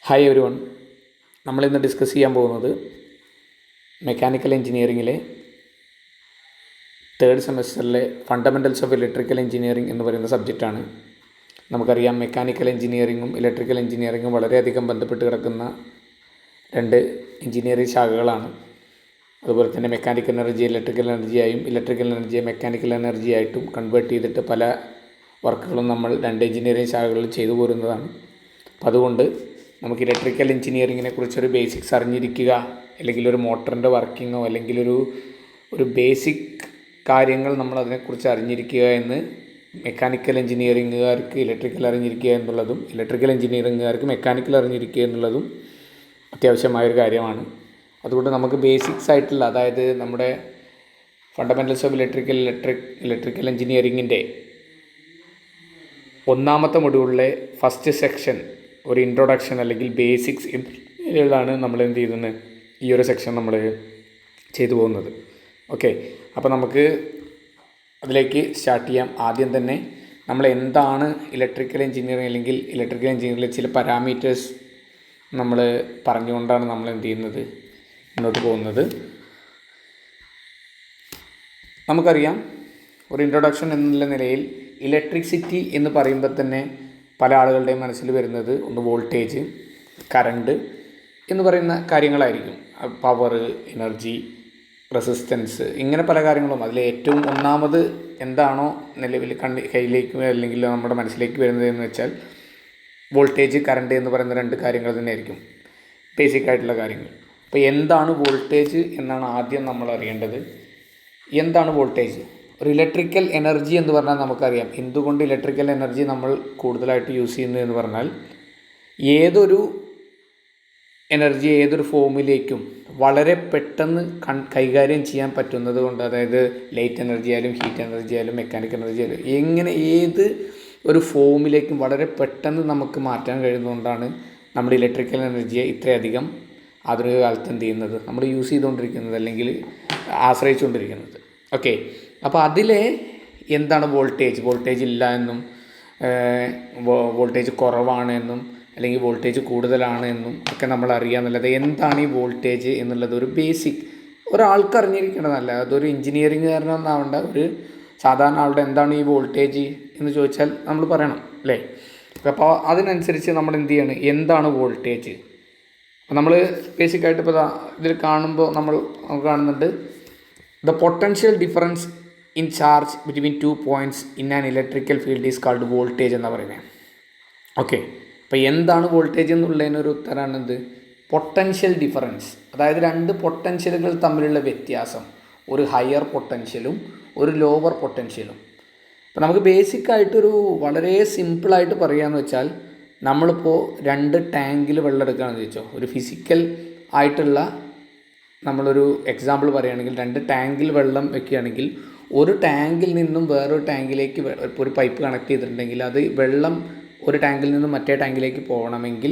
Hi everyone. നമ്മളിന്ന് discuss ചെയ്യാൻ പോകുന്നത് മെക്കാനിക്കൽ എഞ്ചിനീയറിങ്ങിലെ തേർഡ് സെമസ്റ്ററിലെ ഫണ്ടമെൻ്റൽസ് ഓഫ് ഇലക്ട്രിക്കൽ എഞ്ചിനീയറിംഗ് എന്ന് പറയുന്ന സബ്ജക്റ്റാണ്. നമുക്കറിയാം മെക്കാനിക്കൽ എഞ്ചിനീയറിങ്ങും ഇലക്ട്രിക്കൽ എഞ്ചിനീയറിങ്ങും വളരെയധികം ബന്ധപ്പെട്ട് കിടക്കുന്ന രണ്ട് എഞ്ചിനീയറിംഗ് ശാഖകളാണ്. അതുപോലെ തന്നെ മെക്കാനിക്കൽ എനർജി ഇലക്ട്രിക്കൽ എനർജിയായും ഇലക്ട്രിക്കൽ എനർജിയെ മെക്കാനിക്കൽ എനർജിയായിട്ടും കൺവേർട്ട് ചെയ്തിട്ട് പല വർക്കുകളും നമ്മൾ രണ്ട് എഞ്ചിനീയറിംഗ് ശാഖകളിൽ ചെയ്തു പോരുന്നതാണ്. അപ്പോൾ അതുകൊണ്ട് നമുക്ക് ഇലക്ട്രിക്കൽ എഞ്ചിനീയറിങ്ങിനെ കുറിച്ചൊരു ബേസിക്സ് അറിഞ്ഞിരിക്കുക, അല്ലെങ്കിൽ ഒരു മോട്ടറിൻ്റെ വർക്കിങ്ങോ അല്ലെങ്കിൽ ഒരു ബേസിക് കാര്യങ്ങൾ നമ്മൾ അതിനെക്കുറിച്ച് അറിഞ്ഞിരിക്കുക എന്ന് മെക്കാനിക്കൽ എഞ്ചിനീയറിങ്ങുകാർക്ക് ഇലക്ട്രിക്കൽ അറിഞ്ഞിരിക്കുക എന്നുള്ളതും ഇലക്ട്രിക്കൽ എഞ്ചിനീയറിങ്ങുകാർക്ക് മെക്കാനിക്കൽ അറിഞ്ഞിരിക്കുക എന്നുള്ളതും അത്യാവശ്യമായൊരു കാര്യമാണ്. അതുകൊണ്ട് നമുക്ക് ബേസിക്സ് ആയിട്ടുള്ള, അതായത് നമ്മുടെ ഫണ്ടമെൻ്റൽസ് ഓഫ് ഇലക്ട്രിക്കൽ എഞ്ചിനീയറിങ്ങിൻ്റെ ഒന്നാമത്തെ മൊഡ്യൂളിലെ ഫസ്റ്റ് സെക്ഷൻ ഒരു ഇൻട്രൊഡക്ഷൻ അല്ലെങ്കിൽ ബേസിക്സ് ഇതിലാണ് നമ്മൾ എന്ത് ചെയ്യുന്നത്, ഈ ഒരു സെക്ഷൻ നമ്മൾ ചെയ്തു പോകുന്നത്. ഓക്കെ, അപ്പോൾ നമുക്ക് അതിലേക്ക് സ്റ്റാർട്ട് ചെയ്യാം. ആദ്യം തന്നെ നമ്മൾ എന്താണ് ഇലക്ട്രിക്കൽ എഞ്ചിനീയറിംഗ് അല്ലെങ്കിൽ ഇലക്ട്രിക്കൽ എഞ്ചിനീയറിംഗിലെ ചില പാരാമീറ്റേഴ്സ് നമ്മൾ പറഞ്ഞുകൊണ്ടാണ് നമ്മൾ എന്ത് ചെയ്യുന്നത്, മുന്നോട്ട് പോകുന്നത്. നമുക്കറിയാം, ഒരു ഇൻട്രൊഡക്ഷൻ എന്നുള്ള നിലയിൽ ഇലക്ട്രിസിറ്റി എന്ന് പറയുമ്പോൾ തന്നെ പല ആളുകളുടെയും മനസ്സിൽ വരുന്നത് ഒന്ന് വോൾട്ടേജ്, കറണ്ട് എന്ന് പറയുന്ന കാര്യങ്ങളായിരിക്കും. പവർ, എനർജി, റെസിസ്റ്റൻസ്, ഇങ്ങനെ പല കാര്യങ്ങളും. അതിൽ ഏറ്റവും ഒന്നാമത് എന്താണോ നിലവിൽ കയ്യിലേക്ക് അല്ലെങ്കിൽ നമ്മുടെ മനസ്സിലേക്ക് വരുന്നത് എന്ന് വെച്ചാൽ വോൾട്ടേജ്, കറണ്ട് എന്ന് പറയുന്ന രണ്ട് കാര്യങ്ങൾ തന്നെയായിരിക്കും, ബേസിക് ആയിട്ടുള്ള കാര്യങ്ങൾ. അപ്പോൾ എന്താണ് വോൾട്ടേജ് എന്നാണ് ആദ്യം നമ്മൾ അറിയേണ്ടത്. എന്താണ് വോൾട്ടേജ്? ഒരു ഇലക്ട്രിക്കൽ എനർജി എന്ന് പറഞ്ഞാൽ നമുക്കറിയാം. എന്തുകൊണ്ട് ഇലക്ട്രിക്കൽ എനർജി നമ്മൾ കൂടുതലായിട്ട് യൂസ് ചെയ്യുന്നു എന്ന് പറഞ്ഞാൽ, ഏതൊരു എനർജി ഏതൊരു ഫോമിലേക്കും വളരെ പെട്ടെന്ന് കൈകാര്യം ചെയ്യാൻ പറ്റുന്നത് കൊണ്ട്, അതായത് ലൈറ്റ് എനർജി ആയാലും ഹീറ്റ് എനർജി ആയാലും മെക്കാനിക്കൽ എനർജി ആയാലും എങ്ങനെ ഏത് ഒരു ഫോമിലേക്കും വളരെ പെട്ടെന്ന് നമുക്ക് മാറ്റാൻ കഴിയുന്നതുകൊണ്ടാണ് നമ്മൾ ഇലക്ട്രിക്കൽ എനർജിയെ ഇത്രയധികം ആധുനിക കാലത്ത് എന്ത് ചെയ്യുന്നത്, നമ്മൾ യൂസ് ചെയ്തുകൊണ്ടിരിക്കുന്നത് അല്ലെങ്കിൽ ആശ്രയിച്ചുകൊണ്ടിരിക്കുന്നത്. ഓക്കെ, അപ്പോൾ അതിലെ എന്താണ് വോൾട്ടേജ് ഇല്ല എന്നും വോൾട്ടേജ് കുറവാണ് എന്നും അല്ലെങ്കിൽ വോൾട്ടേജ് കൂടുതലാണ് എന്നും ഒക്കെ നമ്മൾ അറിയാമെന്നുള്ളത്. എന്താണ് ഈ വോൾട്ടേജ് എന്നുള്ളത് ഒരു ബേസിക് ഒരാൾക്ക് അറിഞ്ഞിരിക്കേണ്ടതല്ല. അതൊരു എഞ്ചിനീയറിംഗുകാരനൊന്നാവേണ്ട ഒരു സാധാരണ ആളുടെ എന്താണ് ഈ വോൾട്ടേജ് എന്ന് ചോദിച്ചാൽ നമ്മൾ പറയണം, അല്ലേ? അപ്പോൾ അതിനനുസരിച്ച് നമ്മൾ എന്ത് ചെയ്യാണ്, എന്താണ് വോൾട്ടേജ്. അപ്പോൾ നമ്മൾ ബേസിക്കായിട്ട് ഇപ്പോൾ ഇതിൽ കാണുമ്പോൾ നമ്മൾ കാണുന്നുണ്ട്, the potential difference in charge between 2 points in an electrical field is called voltage എന്നാണ് പറയുന്നത്. ഓക്കെ, അപ്പോൾ എന്താണ് വോൾട്ടേജ് എന്നുള്ളതിനൊരു ഉത്തരമാണിത്, പൊട്ടൻഷ്യൽ ഡിഫറൻസ്. അതായത് രണ്ട് പൊട്ടൻഷ്യലുകൾ തമ്മിലുള്ള വ്യത്യാസം, ഒരു ഹയർ പൊട്ടൻഷ്യലും ഒരു ലോവർ പൊട്ടൻഷ്യലും. അപ്പോൾ നമുക്ക് ബേസിക്കായിട്ടൊരു വളരെ സിമ്പിളായിട്ട് പറയുകയെന്ന് വെച്ചാൽ, നമ്മളിപ്പോൾ രണ്ട് ടാങ്കിൽ വെള്ളം എടുക്കുകയാണെന്ന് വെച്ചോ, ഒരു ഫിസിക്കൽ ആയിട്ടുള്ള നമ്മളൊരു എക്സാമ്പിൾ പറയുകയാണെങ്കിൽ, രണ്ട് ടാങ്കിൽ വെള്ളം വെക്കുകയാണെങ്കിൽ ഒരു ടാങ്കിൽ നിന്നും വേറൊരു ടാങ്കിലേക്ക് ഒരു പൈപ്പ് കണക്ട് ചെയ്തിട്ടുണ്ടെങ്കിൽ അത് വെള്ളം ഒരു ടാങ്കിൽ നിന്നും മറ്റേ ടാങ്കിലേക്ക് പോകണമെങ്കിൽ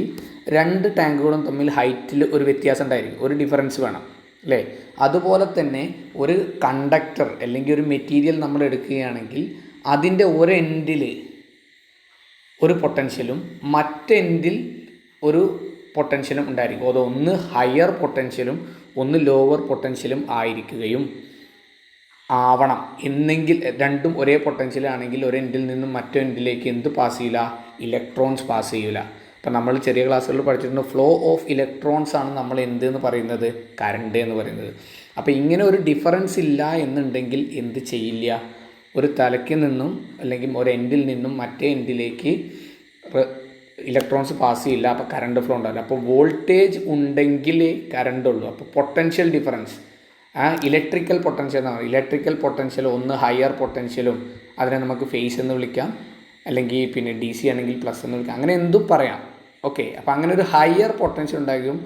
രണ്ട് ടാങ്കുകളും തമ്മിൽ ഹൈറ്റിൽ ഒരു വ്യത്യാസം ഉണ്ടായിരിക്കും, ഒരു ഡിഫറൻസ് വേണം, അല്ലേ? അതുപോലെ തന്നെ ഒരു കണ്ടക്ടർ അല്ലെങ്കിൽ ഒരു മെറ്റീരിയൽ നമ്മൾ എടുക്കുകയാണെങ്കിൽ അതിൻ്റെ ഒരു എൻഡിൽ ഒരു പൊട്ടൻഷ്യലും മറ്റെൻഡിൽ ഒരു പൊട്ടൻഷ്യലും ഉണ്ടായിരിക്കും. അതൊന്ന് ഹയർ പൊട്ടൻഷ്യലും ഒന്ന് ലോവർ പൊട്ടൻഷ്യലും ആയിരിക്കുകയും ആവണം. എന്നെങ്കിൽ രണ്ടും ഒരേ പൊട്ടൻഷ്യലാണെങ്കിൽ ഒരു എൻഡിൽ നിന്നും മറ്റേ എൻഡിലേക്ക് എന്ത് പാസ് ചെയ്യില്ല, ഇലക്ട്രോൺസ് പാസ് ചെയ്യില്ല. അപ്പം നമ്മൾ ചെറിയ ക്ലാസ്സുകളിൽ പഠിച്ചിട്ടുണ്ട്, ഫ്ലോ ഓഫ് ഇലക്ട്രോൺസ് ആണ് നമ്മൾ എന്തെന്ന് പറയുന്നത്, കറണ്ട് എന്ന് പറയുന്നത്. അപ്പോൾ ഇങ്ങനെ ഒരു ഡിഫറൻസ് ഇല്ല എന്നുണ്ടെങ്കിൽ എന്ത് ചെയ്യില്ല, ഒരു തലയ്ക്ക് നിന്നും അല്ലെങ്കിൽ ഒരു എൻഡിൽ നിന്നും മറ്റേ എൻഡിലേക്ക് ഇലക്ട്രോൺസ് പാസ് ചെയ്യില്ല. അപ്പോൾ കറണ്ട് ഫ്ലോ ഉണ്ടാവില്ല. അപ്പോൾ വോൾട്ടേജ് ഉണ്ടെങ്കിലേ കറണ്ട് ഉള്ളൂ. അപ്പോൾ പൊട്ടൻഷ്യൽ ഡിഫറൻസ്, ഇലക്ട്രിക്കൽ പൊട്ടൻഷ്യൽ എന്നാണ്. ഇലക്ട്രിക്കൽ പൊട്ടൻഷ്യൽ ഒന്ന് ഹയർ പൊട്ടൻഷ്യലും, അതിനെ നമുക്ക് ഫേസ് എന്ന് വിളിക്കാം, അല്ലെങ്കിൽ പിന്നെ ഡി സി ആണെങ്കിൽ പ്ലസ് എന്ന് വിളിക്കാം, അങ്ങനെ എന്തും പറയാം. ഓക്കെ, അപ്പോൾ അങ്ങനെ ഒരു ഹയർ പൊട്ടൻഷ്യൽ ഉണ്ടാകും.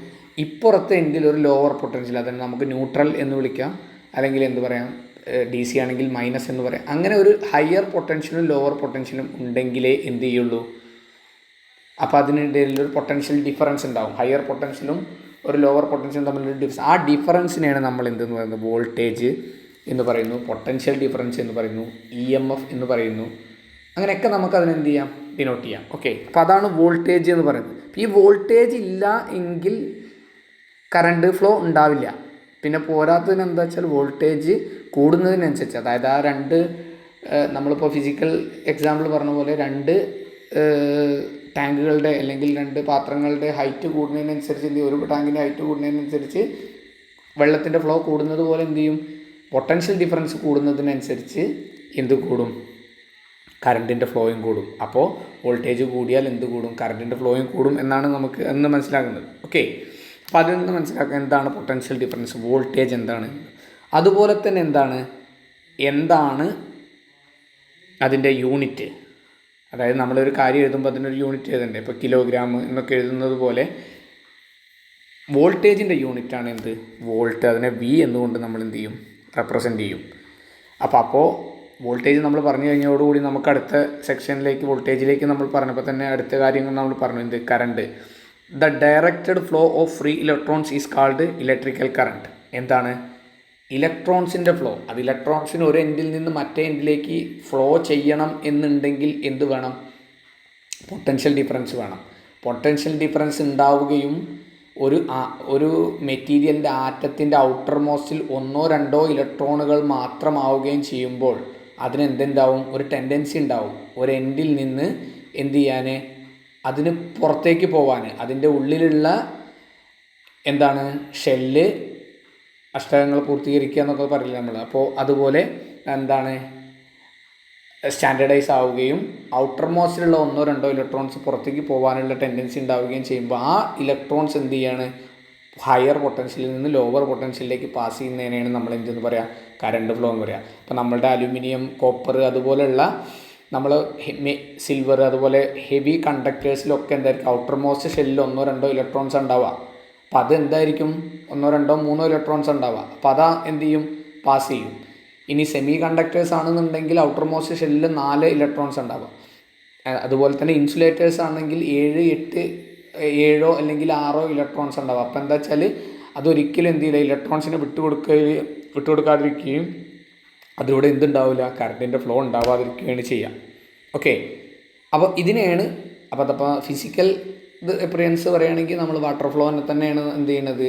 ഇപ്പുറത്തെ എൻഡിൽ ഒരു ലോവർ പൊട്ടൻഷ്യൽ, അതിനെ നമുക്ക് ന്യൂട്രൽ എന്ന് വിളിക്കാം, അല്ലെങ്കിൽ എന്ത് പറയാം, ഡി സി ആണെങ്കിൽ മൈനസ് എന്ന് പറയാം. അങ്ങനെ ഒരു ഹയർ പൊട്ടൻഷ്യലും ലോവർ പൊട്ടൻഷ്യലും ഉണ്ടെങ്കിലേ എന്ത് ചെയ്യുള്ളൂ, അപ്പോൾ അതിനിടയിൽ ഒരു പൊട്ടൻഷ്യൽ ഡിഫറൻസ് ഉണ്ടാകും. ഹയർ പൊട്ടൻഷ്യലും ഒരു ലോവർ പൊട്ടൻഷ്യലും തമ്മിലൊരു ഡിഫറൻസ്, ആ ഡിഫറൻസിനെയാണ് നമ്മൾ എന്തെന്ന് പറയുന്നത്, വോൾട്ടേജ് എന്ന് പറയുന്നു, പൊട്ടൻഷ്യൽ ഡിഫറൻസ് എന്ന് പറയുന്നു, EMF എന്ന് പറയുന്നു. അങ്ങനെയൊക്കെ നമുക്ക് അതിനെന്ത് ചെയ്യാം, ഡിനോട്ട് ചെയ്യാം. ഓക്കെ, അപ്പോൾ അതാണ് വോൾട്ടേജ് എന്ന് പറയുന്നത്. ഈ വോൾട്ടേജ് ഇല്ല എങ്കിൽ കറണ്ട് ഫ്ലോ ഉണ്ടാവില്ല. പിന്നെ പോരാത്തതിന് എന്താ വെച്ചാൽ വോൾട്ടേജ് കൂടുന്നതിനനുസരിച്ച്, അതായത് ആ രണ്ട് നമ്മളിപ്പോൾ ഫിസിക്കൽ എക്സാമ്പിൾ പറഞ്ഞ പോലെ രണ്ട് ടാങ്കുകളുടെ അല്ലെങ്കിൽ രണ്ട് പാത്രങ്ങളുടെ ഹൈറ്റ് കൂടുന്നതിനനുസരിച്ച് എന്ത് ചെയ്യും, ഒരു ടാങ്കിൻ്റെ ഹൈറ്റ് കൂടുന്നതിനനുസരിച്ച് വെള്ളത്തിൻ്റെ ഫ്ലോ കൂടുന്നത് പോലെ എന്ത് ചെയ്യും, പൊട്ടൻഷ്യൽ ഡിഫറൻസ് കൂടുന്നതിനനുസരിച്ച് എന്ത് കൂടും, കറണ്ടിൻ്റെ ഫ്ലോയും കൂടും. അപ്പോൾ വോൾട്ടേജ് കൂടിയാൽ എന്ത് കൂടും, കറണ്ടിൻ്റെ ഫ്ലോയും കൂടും എന്നാണ് നമുക്ക് എന്ന് മനസ്സിലാക്കുന്നത്. ഓക്കെ, അപ്പോൾ അതിൽ നിന്ന് മനസ്സിലാക്കുക എന്താണ് പൊട്ടൻഷ്യൽ ഡിഫറൻസ്, വോൾട്ടേജ് എന്താണ്. അതുപോലെ തന്നെ എന്താണ് അതിൻ്റെ യൂണിറ്റ്. അതായത് നമ്മളൊരു കാര്യം എഴുതുമ്പോൾ അതിനൊരു യൂണിറ്റ് എഴുതണ്ടേ. ഇപ്പോൾ കിലോഗ്രാം എന്നൊക്കെ എഴുതുന്നത് പോലെ വോൾട്ടേജിൻ്റെ യൂണിറ്റാണ് എന്ത്, വോൾട്ട്. അതിനെ വി എന്നുകൊണ്ട് നമ്മൾ എന്ത് ചെയ്യും, റെപ്രസെൻ്റ് ചെയ്യും. അപ്പോൾ വോൾട്ടേജ് നമ്മൾ പറഞ്ഞു കഴിഞ്ഞതോടുകൂടി നമുക്ക് അടുത്ത സെക്ഷനിലേക്ക് വോൾട്ടേജിലേക്ക് നമ്മൾ പറഞ്ഞപ്പോൾ തന്നെ അടുത്ത കാര്യങ്ങൾ നമ്മൾ പറഞ്ഞു, എന്ത്, current. The directed flow of free electrons is called electrical current. എന്താണ് ഇലക്ട്രോൺസിൻ്റെ ഫ്ലോ, അത് ഇലക്ട്രോൺസിന് ഒരു എൻഡിൽ നിന്ന് മറ്റേ എൻഡിലേക്ക് ഫ്ലോ ചെയ്യണം എന്നുണ്ടെങ്കിൽ എന്ത് വേണം, പൊട്ടൻഷ്യൽ ഡിഫറൻസ് വേണം. പൊട്ടൻഷ്യൽ ഡിഫറൻസ് ഉണ്ടാവുകയും ഒരു മെറ്റീരിയലിൻ്റെ ആറ്റത്തിൻ്റെ ഔട്ടർ മോസ്റ്റിൽ ഒന്നോ രണ്ടോ ഇലക്ട്രോണുകൾ മാത്രമാവുകയും ചെയ്യുമ്പോൾ അതിനെന്തുണ്ടാവും, ഒരു ടെൻഡൻസി ഉണ്ടാവും ഒരു എൻഡിൽ നിന്ന് എന്ത് ചെയ്യാൻ, അതിന് പുറത്തേക്ക് പോവാൻ. അതിൻ്റെ ഉള്ളിലുള്ള എന്താണ് ഷെല്ല് അഷ്ടകങ്ങൾ പൂർത്തീകരിക്കുക എന്നൊക്കെ പറയില്ല നമ്മൾ. അപ്പോൾ അതുപോലെ എന്താണ് സ്റ്റാൻഡേർഡൈസ് ആവുകയും ഔട്ടർ മോസ്റ്റിലുള്ള ഒന്നോ രണ്ടോ ഇലക്ട്രോൺസ് പുറത്തേക്ക് പോകാനുള്ള ടെൻഡൻസി ഉണ്ടാവുകയും ചെയ്യുമ്പോൾ ആ ഇലക്ട്രോൺസ് എന്ത് ചെയ്യാണ്, ഹയർ പൊട്ടൻഷ്യലിൽ നിന്ന് ലോവർ പൊട്ടൻഷ്യലിലേക്ക് പാസ് ചെയ്യുന്നതിനാണ് നമ്മൾ എന്തെന്ന് പറയാം, കറണ്ട് ഫ്ലോ എന്ന് പറയാം. അപ്പോൾ നമ്മളുടെ അലുമിനിയം, കോപ്പർ അതുപോലെയുള്ള നമ്മൾ സിൽവർ അതുപോലെ ഹെവി കണ്ടക്ടേഴ്സിലൊക്കെ എന്തായിരിക്കും, ഔട്ടർ മോസ്റ്റ് ഷെല്ലിൽ ഒന്നോ രണ്ടോ ഇലക്ട്രോൺസ് ഉണ്ടാവുക. അപ്പോൾ അത് എന്തായിരിക്കും, ഒന്നോ രണ്ടോ മൂന്നോ ഇലക്ട്രോൺസ് ഉണ്ടാവുക. അപ്പോൾ അതാ എന്ത് ചെയ്യും, പാസ് ചെയ്യും. ഇനി സെമി കണ്ടക്ടേഴ്സ് ആണെന്നുണ്ടെങ്കിൽ ഔട്ടർ മോസ്റ്റ് ഷെല്ലിൽ 4 ഇലക്ട്രോൺസ് ഉണ്ടാവുക. അതുപോലെ തന്നെ ഇൻസുലേറ്റേഴ്സ് ആണെങ്കിൽ 7 അല്ലെങ്കിൽ 6 ഇലക്ട്രോൺസ് ഉണ്ടാവുക. അപ്പോൾ എന്താ വെച്ചാൽ അതൊരിക്കലും എന്ത് ചെയ്യില്ല, ഇലക്ട്രോൺസിനെ വിട്ടുകൊടുക്കാതിരിക്കുകയും അതിലൂടെ എന്തുണ്ടാവില്ല, കറണ്ടിൻ്റെ ഫ്ലോ ഉണ്ടാവാതിരിക്കുകയാണ് ചെയ്യുക. ഓക്കെ, അപ്പോൾ ഇതിനെയാണ് അതപ്പോൾ ഫിസിക്കൽ എക്സ്പീരിയൻസ് പറയുകയാണെങ്കിൽ നമ്മൾ വാട്ടർ ഫ്ലോനെ തന്നെയാണ് എന്ത് ചെയ്യുന്നത്,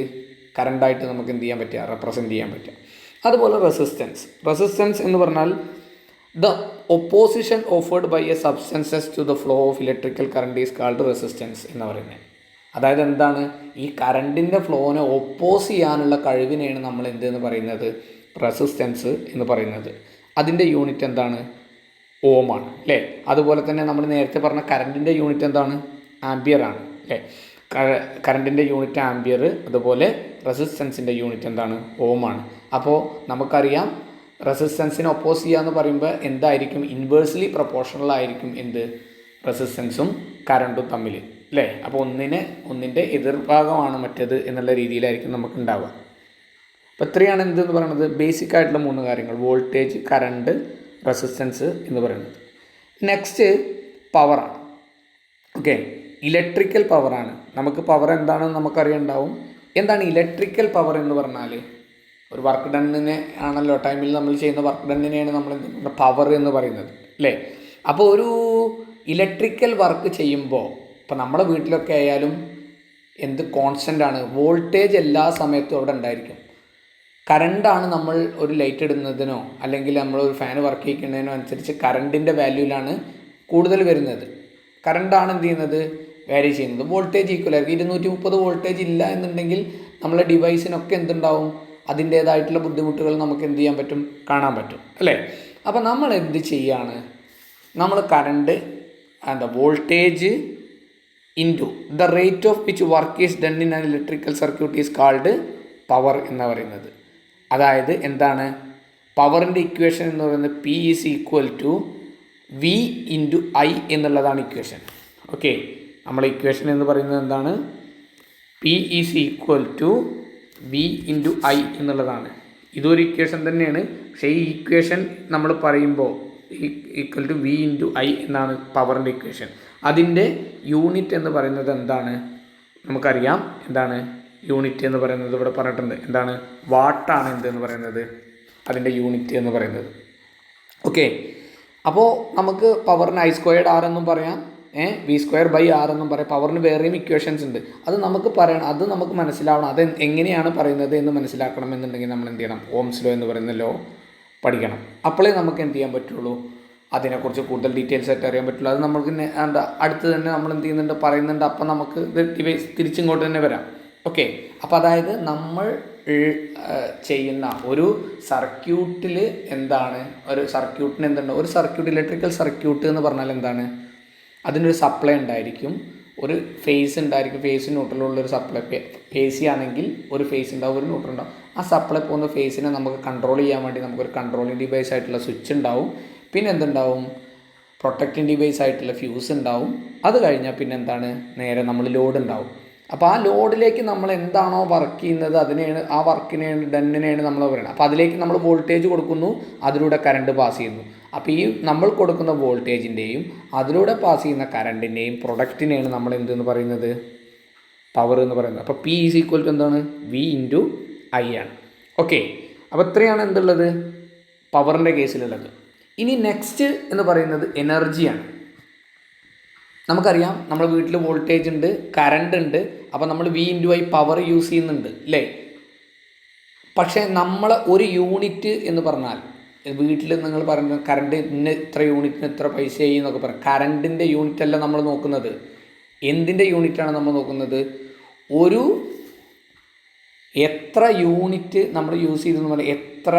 കറണ്ടായിട്ട് നമുക്ക് എന്ത് ചെയ്യാൻ പറ്റുക, റെപ്രസെൻറ്റ് ചെയ്യാൻ പറ്റുക. അതുപോലെ റെസിസ്റ്റൻസ് എന്ന് പറഞ്ഞാൽ the opposition offered by a substances to the flow of electrical current is called resistance എന്ന് പറയുന്നത്. അതായത് എന്താണ്, ഈ കറണ്ടിൻ്റെ ഫ്ലോനെ ഒപ്പോസ് ചെയ്യാനുള്ള കഴിവിനെയാണ് നമ്മൾ എന്തെന്ന് പറയുന്നത്, റെസിസ്റ്റൻസ് എന്ന് പറയുന്നത്. അതിൻ്റെ യൂണിറ്റ് എന്താണ്, ഓമാണ് അല്ലേ. അതുപോലെ തന്നെ നമ്മൾ നേരത്തെ പറഞ്ഞ കറണ്ടിൻ്റെ യൂണിറ്റ് എന്താണ്, ആംപിയർ ആണ് അല്ലേ. കറണ്ടിൻ്റെ യൂണിറ്റ് ആംപിയർ, അതുപോലെ റെസിസ്റ്റൻസിൻ്റെ യൂണിറ്റ് എന്താണ്, ഓമാണ്. അപ്പോൾ നമുക്കറിയാം റെസിസ്റ്റൻസിനെ ഒപ്പോസ് ചെയ്യുക എന്ന് പറയുമ്പോൾ എന്തായിരിക്കും, ഇൻവേഴ്സ്ലി പ്രൊപ്പോർഷണൽ ആയിരിക്കും എന്ത്, റെസിസ്റ്റൻസും കറണ്ടും തമ്മിൽ അല്ലേ. അപ്പോൾ ഒന്നിൻ്റെ എതിർഭാഗമാണ് മറ്റേത് എന്നുള്ള രീതിയിലായിരിക്കും നമുക്ക് ഉണ്ടാവുക. അപ്പോൾ ഇത്രയാണ് എന്തെന്ന് പറയുന്നത്, ബേസിക് ആയിട്ടുള്ള 3 കാര്യങ്ങൾ, വോൾട്ടേജ്, കറണ്ട്, റെസിസ്റ്റൻസ് എന്ന് പറയുന്നത്. നെക്സ്റ്റ് പവറാണ്. ഓക്കെ, ഇലക്ട്രിക്കൽ പവറാണ്. നമുക്ക് പവർ എന്താണെന്ന് നമുക്കറിയുണ്ടാവും. എന്താണ് ഇലക്ട്രിക്കൽ പവർ എന്ന് പറഞ്ഞാൽ, ഒരു വർക്ക് ഡണ്ണിനെ ആണല്ലോ ടൈമിൽ നമ്മൾ ചെയ്യുന്ന വർക്ക് ഡണ്ണിനെയാണ് നമ്മൾ പവർ എന്ന് പറയുന്നത് അല്ലേ. അപ്പോൾ ഒരു ഇലക്ട്രിക്കൽ വർക്ക് ചെയ്യുമ്പോൾ, ഇപ്പോൾ നമ്മുടെ വീട്ടിലൊക്കെ ആയാലും എന്ത് കോൺസ്റ്റൻ്റ് ആണ്, വോൾട്ടേജ് എല്ലാ സമയത്തും അവിടെ ഉണ്ടായിരിക്കും. കറണ്ടാണ് നമ്മൾ ഒരു ലൈറ്റ് ഇടുന്നതിനോ അല്ലെങ്കിൽ നമ്മൾ ഒരു ഫാൻ വർക്ക് ചെയ്യിക്കുന്നതിനോ അനുസരിച്ച് കറണ്ടിൻ്റെ വാല്യൂലാണ് കൂടുതൽ വരുന്നത്. കറണ്ടാണ് എന്ത് ചെയ്യുന്നത്, വാരി ചെയ്യുന്നത്. വോൾട്ടേജ് ഈക്വൽ ആയിരിക്കും. 230 വോൾട്ടേജ് ഇല്ല എന്നുണ്ടെങ്കിൽ നമ്മളെ ഡിവൈസിനൊക്കെ എന്തുണ്ടാവും, അതിൻ്റേതായിട്ടുള്ള ബുദ്ധിമുട്ടുകൾ നമുക്ക് എന്ത് ചെയ്യാൻ പറ്റും, കാണാൻ പറ്റും അല്ലേ. അപ്പോൾ നമ്മൾ എന്ത് ചെയ്യാണ്, നമ്മൾ current voltage into the rate of which work is done in an electrical circuit is called power എന്ന് പറയുന്നത്. അതായത് എന്താണ്, പവറിൻ്റെ ഇക്വേഷൻ എന്ന് പറയുന്നത് P is equal to V into I എന്നുള്ളതാണ് ഇക്വേഷൻ. ഓക്കെ, നമ്മളെ ഇക്വേഷൻ എന്ന് പറയുന്നത് എന്താണ്, P is equal to V into I എന്നുള്ളതാണ്. ഇതൊരു ഇക്വേഷൻ തന്നെയാണ്, പക്ഷേ ഈ ഇക്വേഷൻ നമ്മൾ പറയുമ്പോൾ equal to V into I എന്നാണ് പവറിൻ്റെ ഇക്വേഷൻ. അതിൻ്റെ യൂണിറ്റ് എന്ന് പറയുന്നത് എന്താണ്, നമുക്കറിയാം. എന്താണ് യൂണിറ്റ് എന്ന് പറയുന്നത്, ഇവിടെ പറഞ്ഞിട്ടുണ്ട്. എന്താണ്, വാട്ടാണ് എന്തെന്ന് പറയുന്നത്, അതിൻ്റെ യൂണിറ്റ് എന്ന് പറയുന്നത്. ഓക്കെ, അപ്പോൾ നമുക്ക് പവറിന് I² R എന്നും പറയാം, V²/R എന്നും പറയും. പവറിന് വേറെയും ഇക്വേഷൻസ് ഉണ്ട്. അത് നമുക്ക് പറയണം, അത് നമുക്ക് മനസ്സിലാവണം. അത് എങ്ങനെയാണ് പറയുന്നത് എന്ന് മനസ്സിലാക്കണം എന്നുണ്ടെങ്കിൽ നമ്മൾ എന്ത് ചെയ്യണം? ഓംസ് ലോ എന്ന് പറയുന്ന ലോ പഠിക്കണം. അപ്പോഴേ നമുക്ക് എന്ത് ചെയ്യാൻ പറ്റുള്ളൂ? അതിനെക്കുറിച്ച് കൂടുതൽ ഡീറ്റെയിൽസ് ആയിട്ട് അറിയാൻ പറ്റുള്ളൂ. അത് നമുക്ക് അടുത്ത് തന്നെ നമ്മൾ എന്ത് ചെയ്യുന്നുണ്ട്, പറയുന്നുണ്ട്. അപ്പം നമുക്ക് തിരിച്ചിങ്ങോട്ട് തന്നെ വരാം. ഓക്കെ. അപ്പോൾ അതായത് നമ്മൾ ചെയ്യുന്ന ഒരു സർക്യൂട്ടിൽ എന്താണ്, ഒരു സർക്യൂട്ടിന് എന്തുണ്ട്, ഒരു സർക്യൂട്ട്, ഇലക്ട്രിക്കൽ സർക്യൂട്ട് എന്ന് പറഞ്ഞാൽ എന്താണ്? അതിനൊരു സപ്ലൈ ഉണ്ടായിരിക്കും, ഒരു ഫേസ് ഉണ്ടായിരിക്കും. ഫേസ് ന്യൂട്രലുള്ളൊരു സപ്ലൈ, AC ആണെങ്കിൽ ഒരു ഫേസ് ഉണ്ടാവും, ഒരു ന്യൂട്രൽ ഉണ്ടാവും. ആ സപ്ലൈ പോകുന്ന ഫേസിനെ നമുക്ക് കൺട്രോൾ ചെയ്യാൻ വേണ്ടി നമുക്കൊരു കൺട്രോളിങ് ഡിവൈസ് ആയിട്ടുള്ള സ്വിച്ച് ഉണ്ടാവും. പിന്നെ എന്തുണ്ടാവും? പ്രൊട്ടക്റ്റിംഗ് ഡിവൈസ് ആയിട്ടുള്ള ഫ്യൂസ് ഉണ്ടാവും. അത് കഴിഞ്ഞാൽ പിന്നെ എന്താണ്? നേരെ നമ്മൾ ലോഡ് ഉണ്ടാവും. അപ്പോൾ ആ ലോഡിലേക്ക് നമ്മൾ എന്താണോ വർക്ക് ചെയ്യുന്നത് അതിനെയാണ്, ആ വർക്കിനെയാണ്, ഡണ്ണിനെയാണ് നമ്മൾ പറയുന്നത്. അപ്പോൾ അതിലേക്ക് നമ്മൾ വോൾട്ടേജ് കൊടുക്കുന്നു, അതിലൂടെ കറണ്ട് പാസ് ചെയ്യുന്നു. അപ്പോൾ ഈ നമ്മൾ കൊടുക്കുന്ന വോൾട്ടേജിൻ്റെയും അതിലൂടെ പാസ് ചെയ്യുന്ന കറണ്ടിൻ്റെയും പ്രൊഡക്റ്റിനെയാണ് നമ്മൾ എന്തെന്ന് പറയുന്നത്? പവർ എന്ന് പറയുന്നത്. അപ്പോൾ P = എന്താണ്? V × I ആണ്. ഓക്കെ. അപ്പോൾ ഇത്രയാണ് എന്തുള്ളത്? പവറിൻ്റെ കേസിലുള്ളത്. ഇനി നെക്സ്റ്റ് എന്ന് പറയുന്നത് എനർജിയാണ്. നമുക്കറിയാം, നമ്മുടെ വീട്ടിൽ വോൾട്ടേജ് ഉണ്ട്, കറണ്ട് ഉണ്ട്. അപ്പോൾ നമ്മൾ V × I പവർ യൂസ് ചെയ്യുന്നുണ്ട് അല്ലേ? പക്ഷേ നമ്മൾ ഒരു യൂണിറ്റ് എന്ന് പറഞ്ഞാൽ, വീട്ടിൽ നിങ്ങൾ പറയുന്നത് കറണ്ട് ഇത്ര യൂണിറ്റിന് ഇത്ര പൈസയായി എന്നൊക്കെ പറയും. കറണ്ടിൻ്റെ യൂണിറ്റ് അല്ല നമ്മൾ നോക്കുന്നത്. എന്തിൻ്റെ യൂണിറ്റാണ് നമ്മൾ നോക്കുന്നത്? ഒരു എത്ര യൂണിറ്റ് നമ്മൾ യൂസ് ചെയ്തെന്ന് പറഞ്ഞാൽ എത്ര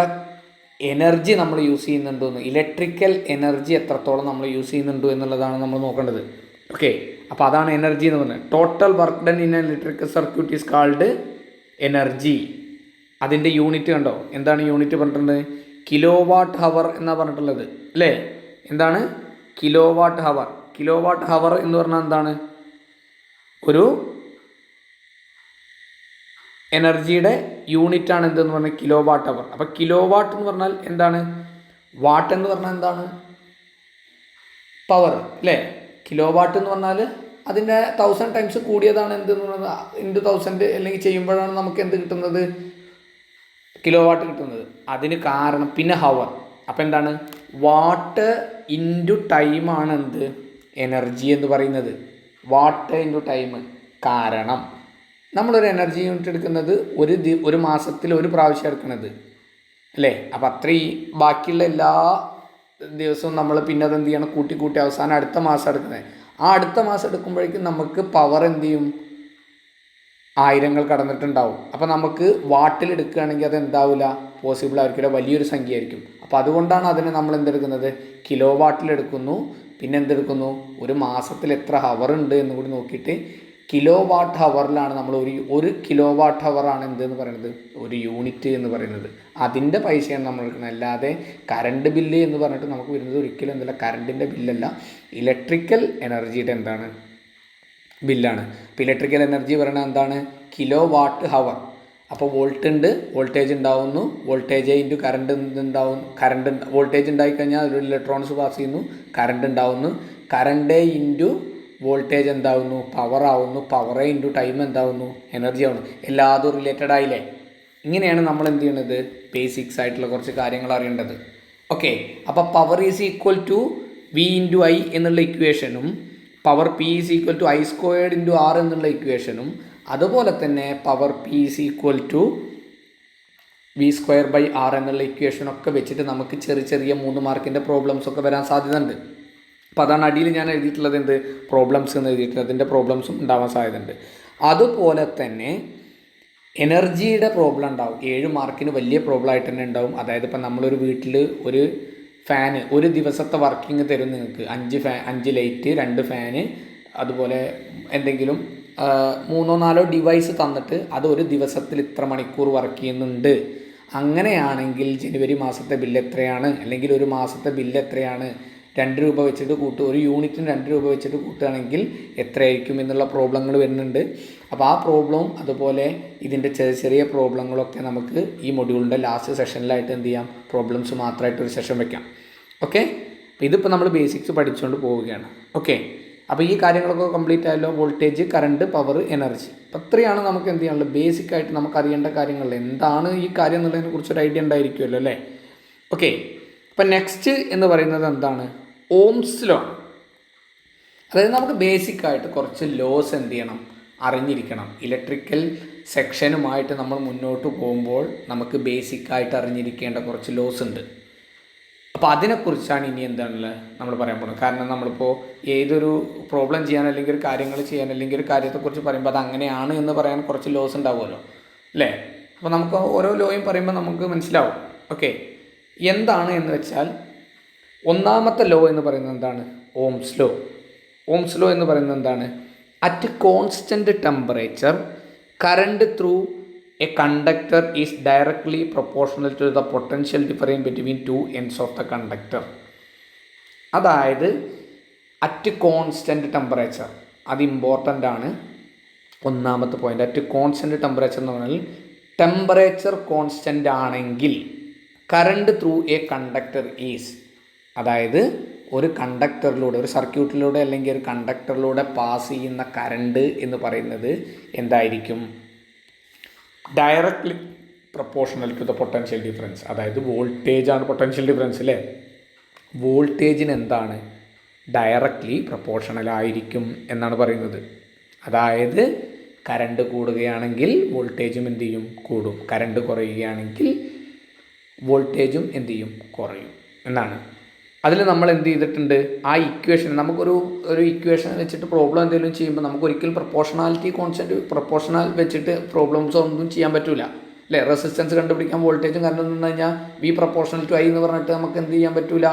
എനർജി നമ്മൾ യൂസ് ചെയ്യുന്നുണ്ടോ, ഇലക്ട്രിക്കൽ എനർജി എത്രത്തോളം നമ്മൾ യൂസ് ചെയ്യുന്നുണ്ടോ എന്നുള്ളതാണ് നമ്മൾ നോക്കേണ്ടത്. ഓക്കെ. അപ്പോൾ അതാണ് എനർജി എന്ന് പറയുന്നത്. Total work done in electrical circuit is called energy. അതിൻ്റെ യൂണിറ്റ് കണ്ടോ? എന്താണ് യൂണിറ്റ് പറഞ്ഞിട്ടുണ്ട്? kWh എന്നാണ് പറഞ്ഞിട്ടുള്ളത് അല്ലേ? എന്താണ്? kWh. kWh എന്ന് പറഞ്ഞാൽ എന്താണ്? ഒരു എനർജിയുടെ യൂണിറ്റാണ് എന്തെന്ന് പറഞ്ഞാൽ kWh. അപ്പോൾ കിലോവാട്ട് എന്ന് പറഞ്ഞാൽ എന്താണ്? വാട്ട് എന്ന് പറഞ്ഞാൽ എന്താണ്? പവർ അല്ലേ? കിലോവാട്ട് എന്ന് പറഞ്ഞാൽ അതിൻ്റെ 1000 ടൈംസ് കൂടിയതാണ് എന്തെന്ന് പറഞ്ഞാൽ × 1000 അല്ലെങ്കിൽ ചെയ്യുമ്പോഴാണ് നമുക്ക് എന്ത് കിട്ടുന്നത്? കിലോവാട്ട് കിട്ടുന്നത്. അതിന് കാരണം പിന്നെ ഹവർ. അപ്പോൾ എന്താണ്? വാട്ട് × ടൈമാണ് എന്ത്? എനർജി എന്ന് പറയുന്നത്. What × time. കാരണം നമ്മളൊരു എനർജി യൂണിറ്റ് എടുക്കുന്നത് ഒരു മാസത്തിൽ ഒരു പ്രാവശ്യം എടുക്കുന്നത് അല്ലേ? അപ്പോൾ അത്രയും ബാക്കിയുള്ള എല്ലാ ദിവസവും നമ്മൾ പിന്നെ അതെന്ത് ചെയ്യണം? കൂട്ടി അവസാനം അടുത്ത മാസം എടുക്കുന്നത്. ആ അടുത്ത മാസം എടുക്കുമ്പോഴേക്കും നമുക്ക് പവർ എന്ത് ചെയ്യും? 1000 കടന്നിട്ടുണ്ടാവും. അപ്പോൾ നമുക്ക് വാട്ടിൽ എടുക്കുകയാണെങ്കിൽ അത് എന്താവില്ല? പോസിബിൾ ആയിരിക്കില്ല, വലിയൊരു സംഖ്യ ആയിരിക്കും. അപ്പോൾ അതുകൊണ്ടാണ് അതിനെ നമ്മൾ എന്തെടുക്കുന്നത്? കിലോവാട്ടിൽ എടുക്കുന്നു. പിന്നെ എന്തെടുക്കുന്നു? ഒരു മാസത്തിൽ എത്ര ഹവർ ഉണ്ട് എന്ന് കൂടി നോക്കിയിട്ട് kWh നമ്മൾ ഒരു kWh ആണ് എന്തെന്ന് പറയുന്നത്? ഒരു യൂണിറ്റ് എന്ന് പറയുന്നത്. അതിൻ്റെ പൈസയാണ് നമ്മൾ എടുക്കുന്നത്. അല്ലാതെ കറണ്ട് ബില്ല് എന്ന് പറഞ്ഞിട്ട് നമുക്ക് വരുന്നത് ഒരിക്കലും എന്തല്ല, കറണ്ടിൻ്റെ ബില്ലല്ല, ഇലക്ട്രിക്കൽ എനർജിയുടെ എന്താണ്? ബില്ലാണ്. അപ്പോൾ ഇലക്ട്രിക്കൽ എനർജി പറയുന്നത് എന്താണ്? kWh. അപ്പോൾ വോൾട്ടേജ് ഉണ്ടാവുന്നു, വോൾട്ടേജ് × കറണ്ട് ഉണ്ടാവും. വോൾട്ടേജ് ഉണ്ടായിക്കഴിഞ്ഞാൽ അതിലൊരു ഇലക്ട്രോൺസ് പാസ് ചെയ്യുന്നു, കറണ്ട് ഉണ്ടാവുന്നു. കറണ്ട് × വോൾട്ടേജ് എന്താവുന്നു? പവർ ആവുന്നു. പവർ × ടൈം എന്താവുന്നു? എനർജി ആവുന്നു. എല്ലാതും റിലേറ്റഡ് ആയില്ലേ? ഇങ്ങനെയാണ് നമ്മൾ എന്ത് ചെയ്യുന്നത്? ബേസിക്സ് ആയിട്ടുള്ള കുറച്ച് കാര്യങ്ങൾ അറിയേണ്ടത്. ഓക്കെ. അപ്പോൾ പവർ = V × I എന്നുള്ള ഇക്വേഷനും പവർ P = I² × R എന്നുള്ള ഇക്വേഷനും അതുപോലെ തന്നെ പവർ P = V²/R എന്നുള്ള ഇക്വേഷനൊക്കെ വെച്ചിട്ട് നമുക്ക് ചെറിയ 3 മാർക്കിൻ്റെ പ്രോബ്ലംസ് ഒക്കെ വരാൻ സാധ്യതയുണ്ട്. അപ്പോൾ അതാണ് അടിയിൽ ഞാൻ എഴുതിയിട്ടുള്ളത്. എന്ത് പ്രോബ്ലംസ് എന്ന് എഴുതിയിട്ടുള്ളത്? അതിൻ്റെ പ്രോബ്ലംസും ഉണ്ടാവാൻ സാധ്യതയുണ്ട്. അതുപോലെ തന്നെ എനർജിയുടെ പ്രോബ്ലം ഉണ്ടാവും. 7 മാർക്കിന് വലിയ പ്രോബ്ലം ആയിട്ട് തന്നെ ഉണ്ടാവും. അതായത് ഇപ്പം നമ്മളൊരു വീട്ടിൽ ഒരു ഫാന് ഒരു ദിവസത്തെ വർക്കിംഗ് തരും നിങ്ങൾക്ക്. 5 ലൈറ്റ്, 2 ഫാന്, അതുപോലെ എന്തെങ്കിലും 3-4 ഡിവൈസ് തന്നിട്ട് അത് ഒരു ദിവസത്തിൽ ഇത്ര മണിക്കൂർ വർക്ക് ചെയ്യുന്നുണ്ട്. അങ്ങനെയാണെങ്കിൽ ജനുവരി മാസത്തെ ബില്ല് എത്രയാണ്, അല്ലെങ്കിൽ ഒരു മാസത്തെ ബില്ല് എത്രയാണ്, 2 രൂപ വെച്ചിട്ട് ഒരു യൂണിറ്റിന് 2 രൂപ വെച്ചിട്ട് കൂട്ടുകയാണെങ്കിൽ എത്രയായിരിക്കും എന്നുള്ള പ്രോബ്ലങ്ങൾ വരുന്നുണ്ട്. അപ്പോൾ ആ പ്രോബ്ലവും അതുപോലെ ഇതിൻ്റെ ചെറിയ പ്രോബ്ലങ്ങളൊക്കെ നമുക്ക് ഈ മൊഡ്യൂളിൻ്റെ ലാസ്റ്റ് സെഷനിലായിട്ട് എന്ത് ചെയ്യാം? പ്രോബ്ലംസ് മാത്രമായിട്ടൊരു സെഷൻ വെക്കാം. ഓക്കെ. അപ്പോൾ ഇതിപ്പോൾ നമ്മൾ ബേസിക്സ് പഠിച്ചുകൊണ്ട് പോവുകയാണ്. ഓക്കെ. അപ്പോൾ ഈ കാര്യങ്ങളൊക്കെ കംപ്ലീറ്റ് ആയല്ലോ. Voltage, current, power, energy. അപ്പോൾ ഇത്രയാണ് നമുക്ക് എന്ത് ചെയ്യാനുള്ളത്? ബേസിക്കായിട്ട് നമുക്ക് അറിയേണ്ട കാര്യങ്ങൾ. എന്താണ് ഈ കാര്യം എന്നുള്ളതിനെ കുറിച്ചൊരു ഐഡിയ ഉണ്ടായിരിക്കുമല്ലോ അല്ലേ? ഓക്കെ. അപ്പം നെക്സ്റ്റ് എന്ന് പറയുന്നത് എന്താണ്? ഓംസ് ലോ ആണ്. അതായത് നമുക്ക് ബേസിക്കായിട്ട് കുറച്ച് ലോസ് എന്ത് ചെയ്യണം, അറിഞ്ഞിരിക്കണം. ഇലക്ട്രിക്കൽ സെക്ഷനുമായിട്ട് നമ്മൾ മുന്നോട്ട് പോകുമ്പോൾ നമുക്ക് ബേസിക്കായിട്ട് അറിഞ്ഞിരിക്കേണ്ട കുറച്ച് ലോസ് ഉണ്ട്. അപ്പോൾ അതിനെക്കുറിച്ചാണ് ഇനി എന്താണുള്ളത് നമ്മൾ പറയാൻ പോകുന്നത്. കാരണം നമ്മളിപ്പോൾ ഏതൊരു പ്രോബ്ലം ചെയ്യാൻ അല്ലെങ്കിൽ ഒരു കാര്യങ്ങൾ ചെയ്യാൻ അല്ലെങ്കിൽ ഒരു കാര്യത്തെക്കുറിച്ച് പറയുമ്പോൾ അത് അങ്ങനെയാണ് എന്ന് പറയാൻ കുറച്ച് ലോസ് ഉണ്ടാവുമല്ലോ അല്ലേ. അപ്പോൾ നമുക്ക് ഓരോ ലോയും പറയുമ്പോൾ നമുക്ക് മനസ്സിലാവും. ഓക്കെ, എന്താണ് എന്ന് വെച്ചാൽ ഒന്നാമത്തെ ലോ എന്ന് പറയുന്നത് എന്താണ്? Ohm's law. ഓംസ് ലോ എന്ന് പറയുന്നത് എന്താണ്? At constant temperature current through a conductor is directly proportional to the potential difference between two ends of the conductor. അതായത് അറ്റ് കോൺസ്റ്റൻറ്റ് ടെമ്പറേച്ചർ, അത് ഇമ്പോർട്ടൻ്റ് ആണ്. ഒന്നാമത്തെ പോയിൻ്റ്, അറ്റ് കോൺസ്റ്റൻറ്റ് ടെമ്പറേച്ചർ എന്ന് പറഞ്ഞാൽ temperature constant ആണെങ്കിൽ current through a conductor is, അതായത് ഒരു കണ്ടക്ടറിലൂടെ, ഒരു സർക്യൂട്ടിലൂടെ അല്ലെങ്കിൽ ഒരു കണ്ടക്ടറിലൂടെ പാസ് ചെയ്യുന്ന കറണ്ട് എന്ന് പറയുന്നത് എന്തായിരിക്കും? Directly proportional to the potential difference. അതായത് വോൾട്ടേജാണ് പൊട്ടൻഷ്യൽ ഡിഫറൻസ് അല്ലേ. വോൾട്ടേജിന് എന്താണ്? ഡയറക്ട്ലി പ്രൊപ്പോർഷണൽ ആയിരിക്കും എന്നാണ് പറയുന്നത്. അതായത് കറണ്ട് കൂടുകയാണെങ്കിൽ വോൾട്ടേജും എന്ത് ചെയ്യും? കൂടും. കറണ്ട് കുറയുകയാണെങ്കിൽ വോൾട്ടേജും എന്ത് ചെയ്യും? കുറയും എന്നാണ്. അതിൽ നമ്മൾ എന്ത് ചെയ്തിട്ടുണ്ട്? ആ ഇക്വേഷൻ നമുക്കൊരു ഇക്വേഷൻ വെച്ചിട്ട് പ്രോബ്ലം എന്തെങ്കിലും ചെയ്യുമ്പോൾ നമുക്ക് ഒരിക്കലും പ്രൊപ്പോർഷണാലിറ്റി കോൺസെപ്റ്റ് പ്രൊപ്പോർഷണൽ വെച്ചിട്ട് പ്രോബ്ലംസ് ഒന്നും ചെയ്യാൻ പറ്റില്ല അല്ലേ. റെസിസ്റ്റൻസ് കണ്ടുപിടിക്കാൻ വോൾട്ടേജും കറണ്ടും നിന്ന് കഴിഞ്ഞാൽ വി പ്രൊപ്പോർഷണൽ ടു ഐ എന്ന് പറഞ്ഞിട്ട് നമുക്ക് എന്ത് ചെയ്യാൻ പറ്റില്ല?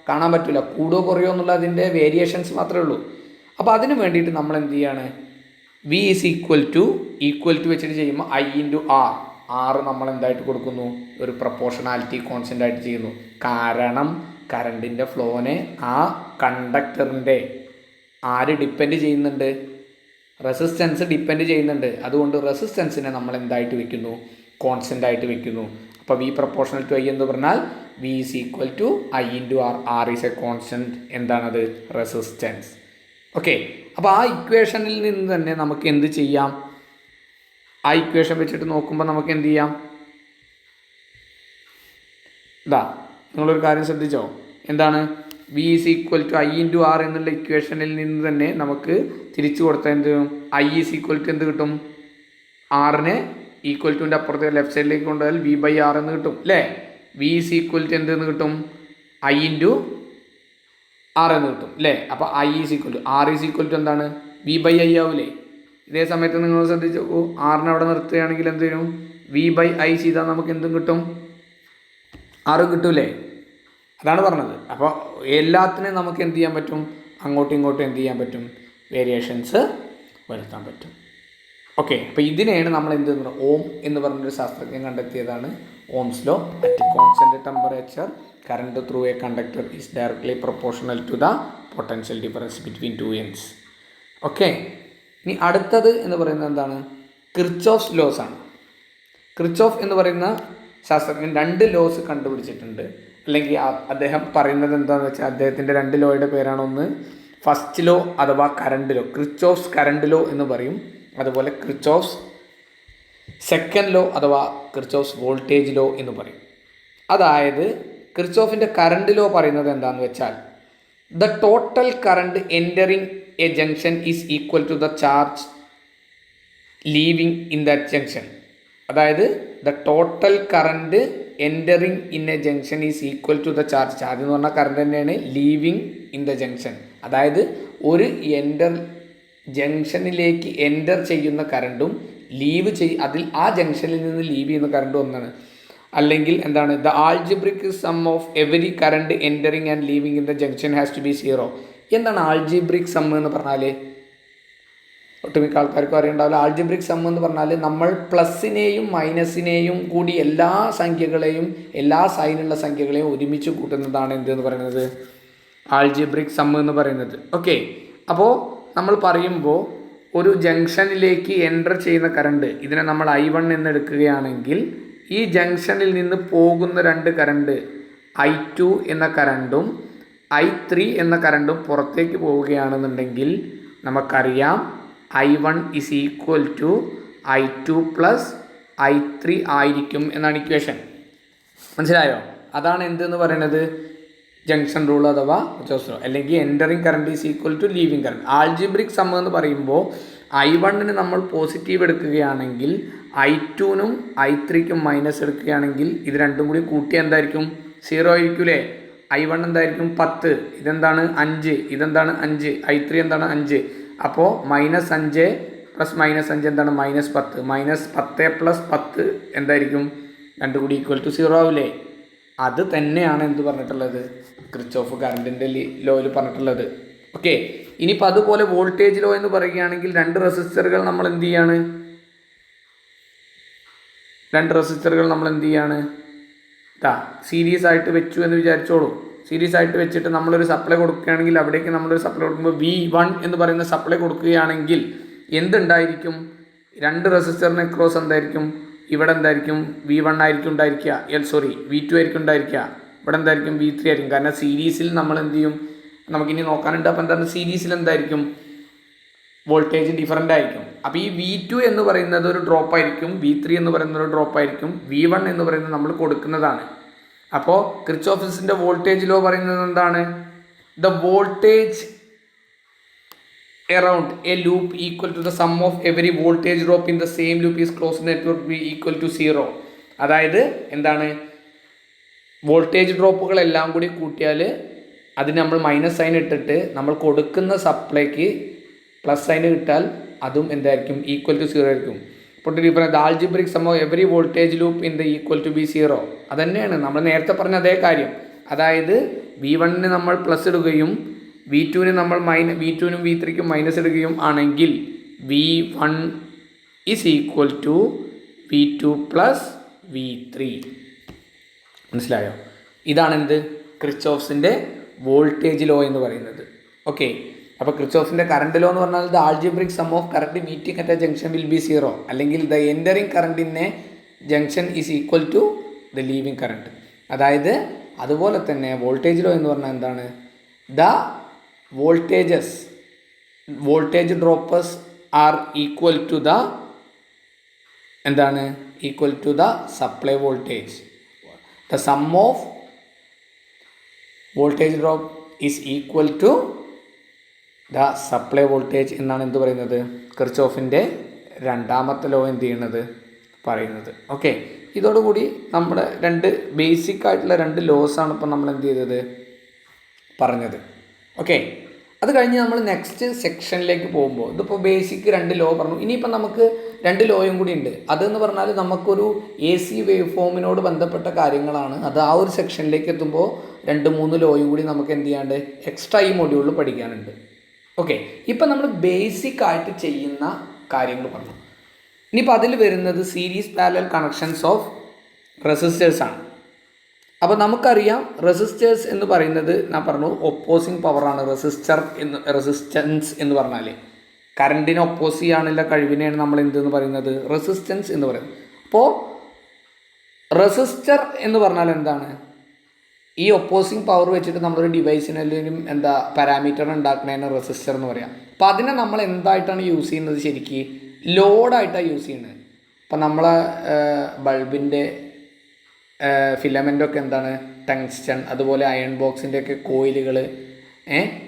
കാണാൻ പറ്റില്ല. കൂടുകയോ കുറയോ എന്നുള്ള അതിൻ്റെ വേരിയേഷൻസ് മാത്രമേ ഉള്ളൂ. അപ്പോൾ അതിന് വേണ്ടിയിട്ട് നമ്മൾ എന്ത് ചെയ്യാണ്? വി ഈസ് ഈക്വൽ ടു വെച്ചിട്ട് ചെയ്യുമ്പോൾ ഐ ഇൻറ്റു ആർ. ആറ് നമ്മൾ എന്തായിട്ട് കൊടുക്കുന്നു? ഒരു പ്രൊപ്പോർഷണാലിറ്റി കോൺസ്റ്റൻ്റ് ആയിട്ട് ചെയ്യുന്നു. കാരണം കറണ്ടിൻ്റെ ഫ്ലോനെ ആ കണ്ടക്ടറിൻ്റെ ആര് ഡിപ്പെൻഡ് ചെയ്യുന്നുണ്ട്? റെസിസ്റ്റൻസ് ഡിപ്പെൻഡ് ചെയ്യുന്നുണ്ട്. അതുകൊണ്ട് റെസിസ്റ്റൻസിനെ നമ്മൾ എന്തായിട്ട് വെക്കുന്നു? കോൺസ്റ്റൻ്റ് ആയിട്ട് വെക്കുന്നു. അപ്പോൾ വി പ്രൊപ്പോർഷണൽ ടു ഐ എന്ന് പറഞ്ഞാൽ V is equal to I into R. R is a constant. എന്താണത്? റെസിസ്റ്റൻസ്. ഓക്കെ, അപ്പോൾ ആ ഇക്വേഷനിൽ നിന്ന് തന്നെ നമുക്ക് എന്ത് ചെയ്യാം? ആ ഇക്വേഷൻ വെച്ചിട്ട് നോക്കുമ്പോൾ നമുക്ക് എന്ത് ചെയ്യാം? നിങ്ങളൊരു കാര്യം ശ്രദ്ധിച്ചോ? എന്താണ്? V is equal to I into R എന്നുള്ള ഇക്വേഷനിൽ നിന്ന് തന്നെ നമുക്ക് തിരിച്ചു കൊടുത്താൽ എന്ത് ചെയ്യും? ഐ ഈസ് ഈക്വൽ ടു എന്ത് കിട്ടും? ആറിനെ ഈക്വൽ ടുവിൻ്റെ അപ്പുറത്തെ ലെഫ്റ്റ് സൈഡിലേക്ക് കൊണ്ടുപോയാൽ വി ബൈ ആർ എന്ന് കിട്ടും അല്ലേ. വി ഈസ് ഈക്വൽ ടു എന്തെന്ന് കിട്ടും? ഐ ഇൻറ്റു ആർ എന്ന് കിട്ടും അല്ലേ. അപ്പോൾ I is equal to R is equal to എന്താണ്? വി ബൈ ഐ ആവൂലേ. ഇതേ സമയത്ത് നിങ്ങൾ ശ്രദ്ധിച്ചു നോക്കൂ, ആറിനെ അവിടെ നിർത്തുകയാണെങ്കിൽ എന്ത് ചെയ്യും? വി ബൈ ഐ ചെയ്താൽ നമുക്ക് എന്തും കിട്ടും? ആറും കിട്ടൂലേ. അതാണ് പറഞ്ഞത്. അപ്പോൾ എല്ലാത്തിനെയും നമുക്ക് എന്ത് ചെയ്യാൻ പറ്റും? അങ്ങോട്ടും ഇങ്ങോട്ടും എന്ത് ചെയ്യാൻ പറ്റും? വേരിയേഷൻസ് വരുത്താൻ പറ്റും. ഓക്കെ, അപ്പോൾ ഇതിനെയാണ് നമ്മൾ എന്ത് ചെയ്യുന്നത്? ഓം എന്ന് പറഞ്ഞൊരു ശാസ്ത്രജ്ഞൻ കണ്ടെത്തിയതാണ് Ohm's law. At constant temperature current through a conductor is directly proportional to the potential difference between two ends. Okay, ഇനി അടുത്തത് എന്ന് പറയുന്നത് എന്താണ്? കിർച്ചോഫ്സ് ലോസ് ആണ്. കിർച്ചോഫ് എന്ന് പറയുന്ന ശാസ്ത്രജ്ഞൻ 2 ലോസ് കണ്ടുപിടിച്ചിട്ടുണ്ട്. അല്ലെങ്കിൽ അദ്ദേഹം പറയുന്നത് എന്താണെന്ന് വെച്ചാൽ അദ്ദേഹത്തിൻ്റെ 2 ലോയുടെ പേരാണ്. ഒന്ന് ഫസ്റ്റ് ലോ അഥവാ current law, Kirchhoff's current law എന്ന് പറയും. അതുപോലെ കിർച്ചോഫ്സ് സെക്കൻഡ് ലോ അഥവാ കിർച്ചോഫ്സ് വോൾട്ടേജ് ലോ എന്ന് പറയും. അതായത് കിർച്ചോഫിൻ്റെ കറണ്ട് ലോ പറയുന്നത് എന്താണെന്ന് വെച്ചാൽ the total current entering a junction is equal to the charge leaving in that junction. അതായത് the total current entering in a junction is equal to the charge. Charge എന്ന് പറഞ്ഞാൽ കറണ്ട് തന്നെയാണ്. Living in the junction, അതായത് ഒരു ജംഗ്ഷനിലേക്ക് enter ചെയ്യുന്ന കറണ്ടും അതിൽ ആ ജംഗ്ഷനിൽ നിന്ന് ലീവ് ചെയ്യുന്ന കറണ്ടും ഒന്നാണ്. അല്ലെങ്കിൽ എന്താണ്? The algebraic sum of every current entering and leaving in the junction has to be 0. എന്താണ് ആൾജിബ്രിക് സം എന്ന് പറഞ്ഞാൽ? ഒട്ടുമിക്ക ആൾക്കാർക്കും അറിയണ്ടാവില്ല. ആൾജിബ്രിക് സം എന്ന് പറഞ്ഞാൽ നമ്മൾ പ്ലസിനെയും മൈനസിനെയും കൂടി എല്ലാ സംഖ്യകളെയും, എല്ലാ സൈനുള്ള സംഖ്യകളെയും ഒരുമിച്ച് കൂട്ടുന്നതാണ് എന്തെന്ന് പറയുന്നത്? ആൾജിബ്രിക് സം എന്ന് പറയുന്നത്. ഓക്കെ, അപ്പോൾ നമ്മൾ പറയുമ്പോൾ ഒരു ജംഗ്ഷനിലേക്ക് എൻ്റർ ചെയ്യുന്ന കറണ്ട്, ഇതിനെ നമ്മൾ I1 എന്ന് എടുക്കുകയാണെങ്കിൽ ഈ ജംഗ്ഷനിൽ നിന്ന് പോകുന്ന 2 കറണ്ട് I2 എന്ന കറണ്ടും I3 എന്ന കറണ്ടും പുറത്തേക്ക് പോവുകയാണെന്നുണ്ടെങ്കിൽ നമുക്കറിയാം I1 is equal to I2 plus I3 ആയിരിക്കും എന്നാണ് ഇക്വേഷൻ. മനസ്സിലായോ? അതാണ് എന്തെന്ന് പറയുന്നത്? ജംഗ്ഷൻ റൂൾ അഥവാ കിർച്ചോഫ്സ് ലോ, അല്ലെങ്കിൽ entering current is equal to leaving current. Algebraic sum എന്ന് പറയുമ്പോൾ I1 നമ്മൾ പോസിറ്റീവ് എടുക്കുകയാണെങ്കിൽ I2നും I3ക്കും മൈനസ് എടുക്കുകയാണെങ്കിൽ ഇത് രണ്ടും കൂടി കൂട്ടിയാൽ എന്തായിരിക്കും? 0 ആയിരിക്കൂലേ? I1 എന്തായിരിക്കും? 10, ഇതെന്താണ്? 5, ഇതെന്താണ്? 5, I3 എന്താണ്? 5. അപ്പോൾ -5 പ്ലസ് -5 എന്താണ്? -10. -10 പ്ലസ് 10 എന്തായിരിക്കും? രണ്ടും കൂടി ഈക്വൽ ടു 0 ആവില്ലേ? അത് തന്നെയാണ് എന്ത് പറഞ്ഞിട്ടുള്ളത്? കിർച്ചോഫ് കറണ്ടിൻ്റെ ലോയിൽ പറഞ്ഞിട്ടുള്ളത്. ഓക്കെ, ഇനിയിപ്പോൾ അതുപോലെ വോൾട്ടേജ് ലോ എന്ന് പറയുകയാണെങ്കിൽ രണ്ട് റെസിസ്റ്ററുകൾ നമ്മൾ എന്ത് ചെയ്യാണ്? സീരീസ് ആയിട്ട് വെച്ചു എന്ന് വിചാരിച്ചോളൂ. സീരീസ് ആയിട്ട് വെച്ചിട്ട് നമ്മളൊരു സപ്ലൈ കൊടുക്കുകയാണെങ്കിൽ അവിടേക്ക് നമ്മളൊരു സപ്ലൈ കൊടുക്കുമ്പോൾ V1 എന്ന് പറയുന്ന സപ്ലൈ കൊടുക്കുകയാണെങ്കിൽ എന്തുണ്ടായിരിക്കും? രണ്ട് റെസിസ്റ്ററിന് ക്രോസ് എന്തായിരിക്കും? ഇവിടെ എന്തായിരിക്കും? V1 ആയിരിക്കും ഉണ്ടായിരിക്കുക, V2 ആയിരിക്കും ഉണ്ടായിരിക്കുക. ഇവിടെ എന്തായിരിക്കും? V3 ആയിരിക്കും. കാരണം സീരീസിൽ നമ്മൾ എന്ത് ചെയ്യും? നമുക്കിനി നോക്കാനുണ്ട്. അപ്പോൾ എന്താണ്? സീരീസിൽ എന്തായിരിക്കും? വോൾട്ടേജ് ഡിഫറൻ്റ് ആയിരിക്കും. അപ്പോൾ ഈ V2 എന്ന് പറയുന്നത് ഒരു ഡ്രോപ്പ് ആയിരിക്കും, V3 എന്ന് പറയുന്നത് ഒരു ഡ്രോപ്പ് ആയിരിക്കും, V1 എന്ന് പറയുന്നത് നമ്മൾ കൊടുക്കുന്നതാണ്. അപ്പോൾ കിർച്ചോഫിൻ്റെ വോൾട്ടേജ് ലോ പറയുന്നത് എന്താണ്? The voltage around a loop equal to the sum of every voltage drop in the same loop is closed network be equal to 0. അതായത് എന്താണ്? വോൾട്ടേജ് ഡ്രോപ്പുകളെല്ലാം കൂടി കൂട്ടിയാൽ അതിന് നമ്മൾ മൈനസ് സൈൻ ഇട്ടിട്ട് നമ്മൾ കൊടുക്കുന്ന സപ്ലൈക്ക് പ്ലസ് സൈൻ കിട്ടാൽ അതും എന്തായിരിക്കും? ഈക്വൽ ടു 0 ആയിരിക്കും. ഇപ്പോൾ different algebraic sum of every voltage loop in the equal to be 0. അതുതന്നെയാണ് നമ്മൾ നേരത്തെ പറഞ്ഞ അതേ കാര്യം. അതായത് V1 നമ്മൾ പ്ലസ് ഇടുകയും V2 നമ്മൾ V2നും V3ക്കും മൈനസ് ഇടുകയും ആണെങ്കിൽ V1 is equal to V2 plus V3. മനസ്സിലായോ? ഇതാണ് എന്ത്? കിർച്ചോഫ്സിൻ്റെ വോൾട്ടേജ് ലോ എന്ന് പറയുന്നത്. ഓക്കെ, അപ്പോൾ കിർച്ചോഫിൻ്റെ കറണ്ട് ലോ എന്ന് പറഞ്ഞാൽ the algebraic sum of current meeting at a junction will be 0, അല്ലെങ്കിൽ the entering current in a junction is equal to the leaving current. അതായത് അതുപോലെ തന്നെ വോൾട്ടേജ് ലോ എന്ന് പറഞ്ഞാൽ എന്താണ്? The voltage droppers are equal to the എന്താണ്? Equal to the supply voltage. The sum of voltage drop is equal to the supply voltage എന്നാണ് എന്ത് പറയുന്നത്? കിർച്ചോഫിൻ്റെ രണ്ടാമത്തെ ലോ എന്ത് ചെയ്യുന്നത്? പറയുന്നത്. ഓക്കെ, ഇതോടുകൂടി നമ്മുടെ രണ്ട് ബേസിക് ആയിട്ടുള്ള രണ്ട് ലോസാണ് ഇപ്പം നമ്മൾ എന്ത് ചെയ്തത്? പറഞ്ഞത്. ഓക്കെ, അത് കഴിഞ്ഞ് നമ്മൾ നെക്സ്റ്റ് സെക്ഷനിലേക്ക് പോകുമ്പോൾ ഇതിപ്പോൾ ബേസിക് രണ്ട് ലോ പറഞ്ഞു. ഇനിയിപ്പോൾ നമുക്ക് രണ്ട് ലോയും കൂടി ഉണ്ട്. അതെന്ന് പറഞ്ഞാൽ നമുക്കൊരു AC വേവ് ഫോമിനോട് ബന്ധപ്പെട്ട കാര്യങ്ങളാണ്. അത് ആ ഒരു സെക്ഷനിലേക്ക് എത്തുമ്പോൾ 2-3 ലോയും കൂടി നമുക്ക് എന്ത് ചെയ്യാണ്ട് എക്സ്ട്രാ ഈ മൊഡ്യൂളിൽ പഠിക്കാനുണ്ട്. ഓക്കെ, ഇപ്പം നമ്മൾ ബേസിക് ആയിട്ട് ചെയ്യുന്ന കാര്യങ്ങൾ പറഞ്ഞു. ഇനിയിപ്പോൾ അതിൽ വരുന്നത് സീരീസ് പാരലൽ കണക്ഷൻസ് ഓഫ് റെസിസ്റ്റേഴ്സാണ്. അപ്പോൾ നമുക്കറിയാം റെസിസ്റ്റേഴ്സ് എന്ന് പറയുന്നത് ഞാൻ പറഞ്ഞു ഒപ്പോസിങ് പവറാണ്. റെസിസ്റ്റൻസ് എന്ന് പറഞ്ഞാൽ കറണ്ടിനെ ഒപ്പോസ് ചെയ്യാനുള്ള കഴിവിനെയാണ് നമ്മൾ എന്തെന്ന് പറയുന്നത്? റെസിസ്റ്റൻസ് എന്ന് പറയുന്നത്. അപ്പോൾ റെസിസ്റ്റർ എന്ന് പറഞ്ഞാൽ എന്താണ്? ഈ ഒപ്പോസിങ് പവർ വെച്ചിട്ട് നമ്മളൊരു ഡിവൈസിനെല്ലാം പാരാമീറ്റർ ഉണ്ടാക്കുന്നതിന് റെസിസ്റ്റർ എന്ന് പറയാം. അപ്പോൾ അതിനെ നമ്മൾ എന്തായിട്ടാണ് യൂസ് ചെയ്യുന്നത്? ശരിക്ക് ലോഡായിട്ടാണ് യൂസ് ചെയ്യുന്നത്. അപ്പോൾ നമ്മളെ ബൾബിൻ്റെ ഫിലമെൻ്റൊക്കെ എന്താണ്? ടങ്സ്റ്റൺ, അതുപോലെ അയൺ ബോക്സിൻ്റെ ഒക്കെ കോയിലുകൾ,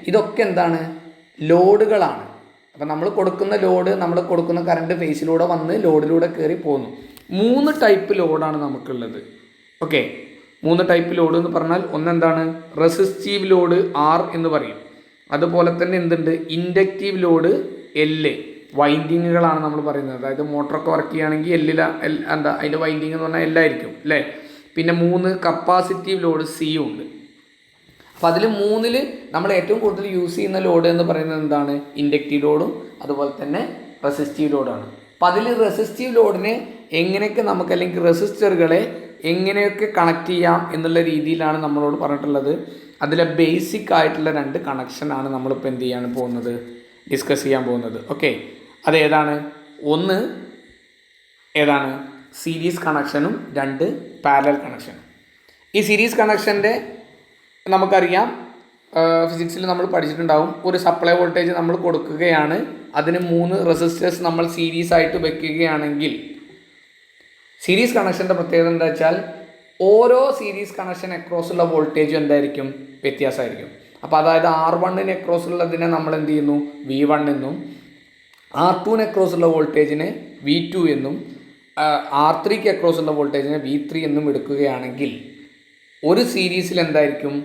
ഇതൊക്കെ എന്താണ്? ലോഡുകളാണ്. അപ്പം നമ്മൾ കൊടുക്കുന്ന ലോഡ്, നമ്മൾ കൊടുക്കുന്ന കറണ്ട് ഫേസിലൂടെ വന്ന് ലോഡിലൂടെ കയറി പോകുന്നു. 3 ടൈപ്പ് ലോഡാണ് നമുക്കുള്ളത്. ഓക്കെ, 3 ടൈപ്പ് ലോഡ് എന്ന് പറഞ്ഞാൽ ഒന്നെന്താണ്? റെസിസ്റ്റീവ് ലോഡ് R എന്ന് പറയും. അതുപോലെ തന്നെ എന്തുണ്ട്? Inductive load L. വൈൻഡിങ്ങുകളാണ് നമ്മൾ പറയുന്നത്. അതായത് മോട്ടറൊക്കെ വർക്ക് ചെയ്യുകയാണെങ്കിൽ അതിൻ്റെ വൈൻഡിങ് എന്ന് പറഞ്ഞാൽ L ആയിരിക്കും അല്ലേ. പിന്നെ 3 കപ്പാസിറ്റീവ് ലോഡ് C ഉണ്ട്. അപ്പോൾ അതിൽ 3-ൽ നമ്മൾ ഏറ്റവും കൂടുതൽ യൂസ് ചെയ്യുന്ന ലോഡ് എന്ന് പറയുന്നത് എന്താണ്? ഇൻഡക്റ്റീവ് ലോഡും അതുപോലെ തന്നെ റെസിസ്റ്റീവ് ലോഡാണ്. അപ്പോൾ അതിൽ റെസിസ്റ്റീവ് ലോഡിനെ എങ്ങനെയൊക്കെ നമുക്ക്, അല്ലെങ്കിൽ റെസിസ്റ്ററുകളെ എങ്ങനെയൊക്കെ കണക്ട് ചെയ്യാം എന്നുള്ള രീതിയിലാണ് നമ്മളോട് പറഞ്ഞിട്ടുള്ളത്. അതിലെ ബേസിക് ആയിട്ടുള്ള 2 കണക്ഷനാണ് നമ്മളിപ്പോൾ എന്ത് ചെയ്യാൻ പോകുന്നത്? ഡിസ്കസ് ചെയ്യാൻ പോകുന്നത്. ഓക്കെ, അതേതാണ്? ഒന്ന് ഏതാണ്? സീരീസ് കണക്ഷനും 2 പാരലൽ കണക്ഷനും. ഈ സീരീസ് കണക്ഷൻ്റെ നമുക്കറിയാം, ഫിസിക്സിൽ നമ്മൾ പഠിച്ചിട്ടുണ്ടാവും. ഒരു സപ്ലൈ വോൾട്ടേജ് നമ്മൾ കൊടുക്കുകയാണ്, അതിന് 3 റെസിസ്റ്റേഴ്സ് നമ്മൾ സീരീസ് ആയിട്ട് വെക്കുകയാണെങ്കിൽ സീരീസ് കണക്ഷൻ്റെ പ്രത്യേകത എന്താ വെച്ചാൽ ഓരോ സീരീസ് കണക്ഷൻ അക്രോസ് ഉള്ള വോൾട്ടേജും എന്തായിരിക്കും, വ്യത്യാസമായിരിക്കും. അപ്പോൾ അതായത് R1 അക്രോസ് ഉള്ളതിനെ നമ്മൾ എന്ത് ചെയ്യുന്നു, V1 എന്നും, R2 അക്രോസ് ഉള്ള വോൾട്ടേജിനെ V2 എന്നും, R3 അക്രോസ് ഉള്ള വോൾട്ടേജിനെ V3 എന്നും എടുക്കുകയാണെങ്കിൽ ഒരു സീരീസിൽ എന്തായിരിക്കും,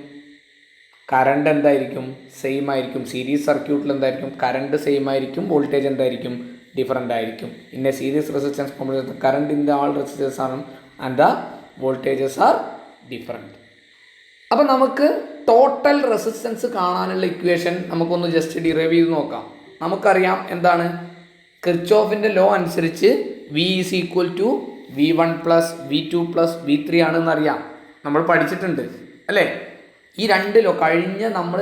കറണ്ട് എന്തായിരിക്കും, സെയിം ആയിരിക്കും. സീരീസ് സർക്യൂട്ടിൽ എന്തായിരിക്കും, കറണ്ട് സെയിം ആയിരിക്കും, വോൾട്ടേജ് എന്തായിരിക്കും, ഡിഫറൻ്റ് ആയിരിക്കും. In a series resistance combination current in the all resistance ആണ് and the voltages are different. അപ്പം നമുക്ക് ടോട്ടൽ റെസിസ്റ്റൻസ് കാണാനുള്ള ഇക്വേഷൻ നമുക്കൊന്ന് ജസ്റ്റ് ഡിറൈവ് ചെയ്ത് നോക്കാം. നമുക്കറിയാം എന്താണ്, കിർച്ചോഫിൻ്റെ ലോ അനുസരിച്ച് V is equal to V1 plus V2 plus V3 ആണെന്നറിയാം, നമ്മൾ പഠിച്ചിട്ടുണ്ട് അല്ലേ. ഈ രണ്ട് ലോ നമ്മൾ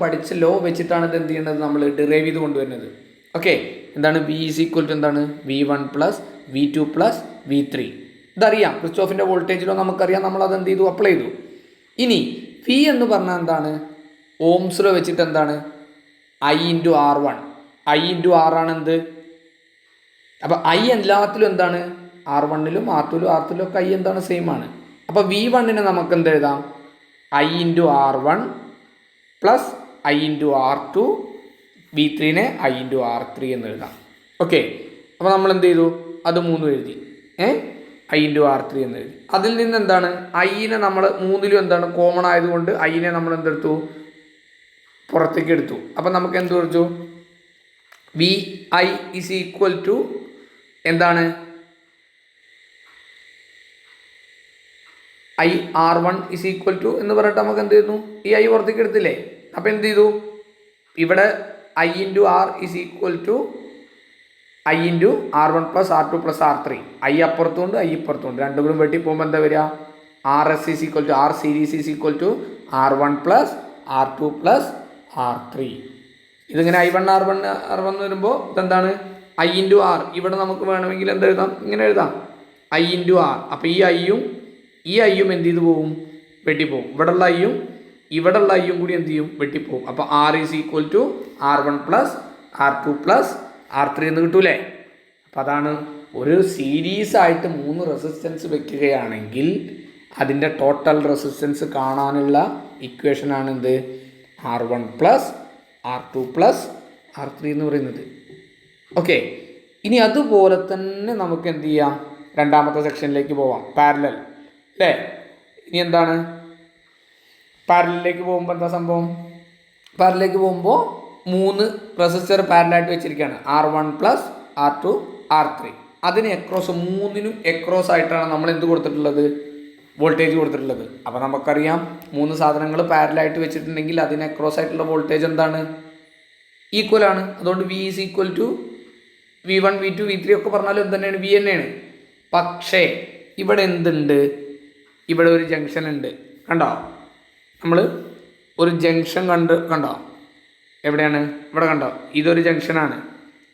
പഠിച്ച ലോ വെച്ചിട്ടാണ് ഇത് എന്ത് ചെയ്യുന്നത്, നമ്മൾ ഡിറൈവ് ചെയ്ത് കൊണ്ടുവരുന്നത്. ഓക്കെ, എന്താണ് V ഈസ് ഈക്വൽ ടു എന്താണ് V1 plus V2 plus V3. ഇതറിയാം, കിർച്ചോഫിൻ്റെ വോൾട്ടേജ് ലോ നമുക്കറിയാം, നമ്മൾ അത് എന്ത് ചെയ്തു, അപ്ലൈ ചെയ്തു. ഇനി V എന്ന് പറഞ്ഞാൽ എന്താണ്, ഓംസ് ലോ വെച്ചിട്ട് എന്താണ് I into R1. I into R ആണ് എന്ത്, അപ്പോൾ I എല്ലാത്തിലും എന്താണ്, R1ലും R2ലും R3ലും ഒക്കെ I എന്താണ്, സെയിം ആണ്. അപ്പോൾ V1 നമുക്ക് എന്ത് എഴുതാം, I into R1 plus I into R2, V3 I into R3 എന്ന് എഴുതാം. ഓക്കെ, അപ്പോൾ നമ്മൾ എന്ത് ചെയ്തു, അത് 3 എഴുതി, I ഇൻറ്റു R3 എന്ന് എഴുതി. അതിൽ നിന്ന് എന്താണ്, ഐനെ നമ്മൾ 3ലും എന്താണ് കോമൺ ആയതുകൊണ്ട് ഐനെ നമ്മൾ എന്തെടുത്തു, പുറത്തേക്ക് എടുത്തു. അപ്പം നമുക്ക് എന്ത് കുറിച്ചു, VI ഈസ് ഈക്വൽ ടു എന്താണ്, IR1 ഈസ് ഈക്വൽ ടു എന്ന് പറഞ്ഞിട്ട് നമുക്ക് എന്ത് ചെയ്യുന്നു, ഈ I പുറത്തേക്ക് എടുത്തില്ലേ. അപ്പോൾ എന്ത് ചെയ്തു, ഇവിടെ I into R is equal to I into R1 plus R2 plus R3. I അപ്പുറത്തുകൊണ്ട് I ഇപ്പുറത്തുകൊണ്ട്, രണ്ടും കൂടി വെട്ടി പോകുമ്പോൾ എന്താ വരിക, RS is equal to R series is equal to R1 plus R2 plus R3. ഇതിങ്ങനെ I1 R1 വരുമ്പോൾ ഇതെന്താണ് I ഇൻറ്റു R. ഇവിടെ നമുക്ക് വേണമെങ്കിൽ എന്ത് എഴുതാം, ഇങ്ങനെ എഴുതാം I ഇൻറ്റു R. അപ്പോൾ ഈ ഐയും എന്ത് ചെയ്ത് പോവും, വെട്ടിപ്പോവും. ഇവിടെയുള്ള ഐയും കൂടി എന്ത് ചെയ്യും, വെട്ടിപ്പോവും. അപ്പോൾ R is equal to R1 plus R2 plus R3 എന്ന് കിട്ടൂലേ. അപ്പം അതാണ് ഒരു സീരീസ് ആയിട്ട് 3 റെസിസ്റ്റൻസ് വെക്കുകയാണെങ്കിൽ അതിൻ്റെ ടോട്ടൽ റെസിസ്റ്റൻസ് കാണാനുള്ള ഇക്വേഷനാണ് എന്ത്, R1 plus R2 plus R3 എന്ന് പറയുന്നത്. ഓക്കെ, ഇനി അതുപോലെ തന്നെ നമുക്ക് എന്ത് ചെയ്യാം, രണ്ടാമത്തെ സെക്ഷനിലേക്ക് പോവാം, പാരലൽ അല്ലേ. ഇനി എന്താണ്, പാരലിലേക്ക് പോകുമ്പോൾ എന്താ സംഭവം, പാരലിലേക്ക് പോകുമ്പോൾ 3 റെസിസ്റ്റർ പാരലായിട്ട് വെച്ചിരിക്കുകയാണ്, R1 പ്ലസ് R2 R3. അതിന് എക്രോസ് 3നും എക്രോസ് ആയിട്ടാണ് നമ്മൾ എന്ത് കൊടുത്തിട്ടുള്ളത്, വോൾട്ടേജ് കൊടുത്തിട്ടുള്ളത്. അപ്പോൾ നമുക്കറിയാം 3 സാധനങ്ങൾ പാരലായിട്ട് വെച്ചിട്ടുണ്ടെങ്കിൽ അതിന് എക്രോസ് ആയിട്ടുള്ള വോൾട്ടേജ് എന്താണ്, ഈക്വൽ ആണ്. അതുകൊണ്ട് V is equal to V1 V2 V3 ഒക്കെ പറഞ്ഞാലും എന്ത് തന്നെയാണ്, V തന്നെയാണ്. പക്ഷേ ഇവിടെ എന്തുണ്ട്, ഇവിടെ ഒരു ജംഗ്ഷൻ ഉണ്ട്, കണ്ടോ, നമ്മൾ ഒരു ജംഗ്ഷൻ കണ്ടോ, എവിടെയാണ്, ഇവിടെ കണ്ടോ, ഇതൊരു ജംഗ്ഷനാണ്.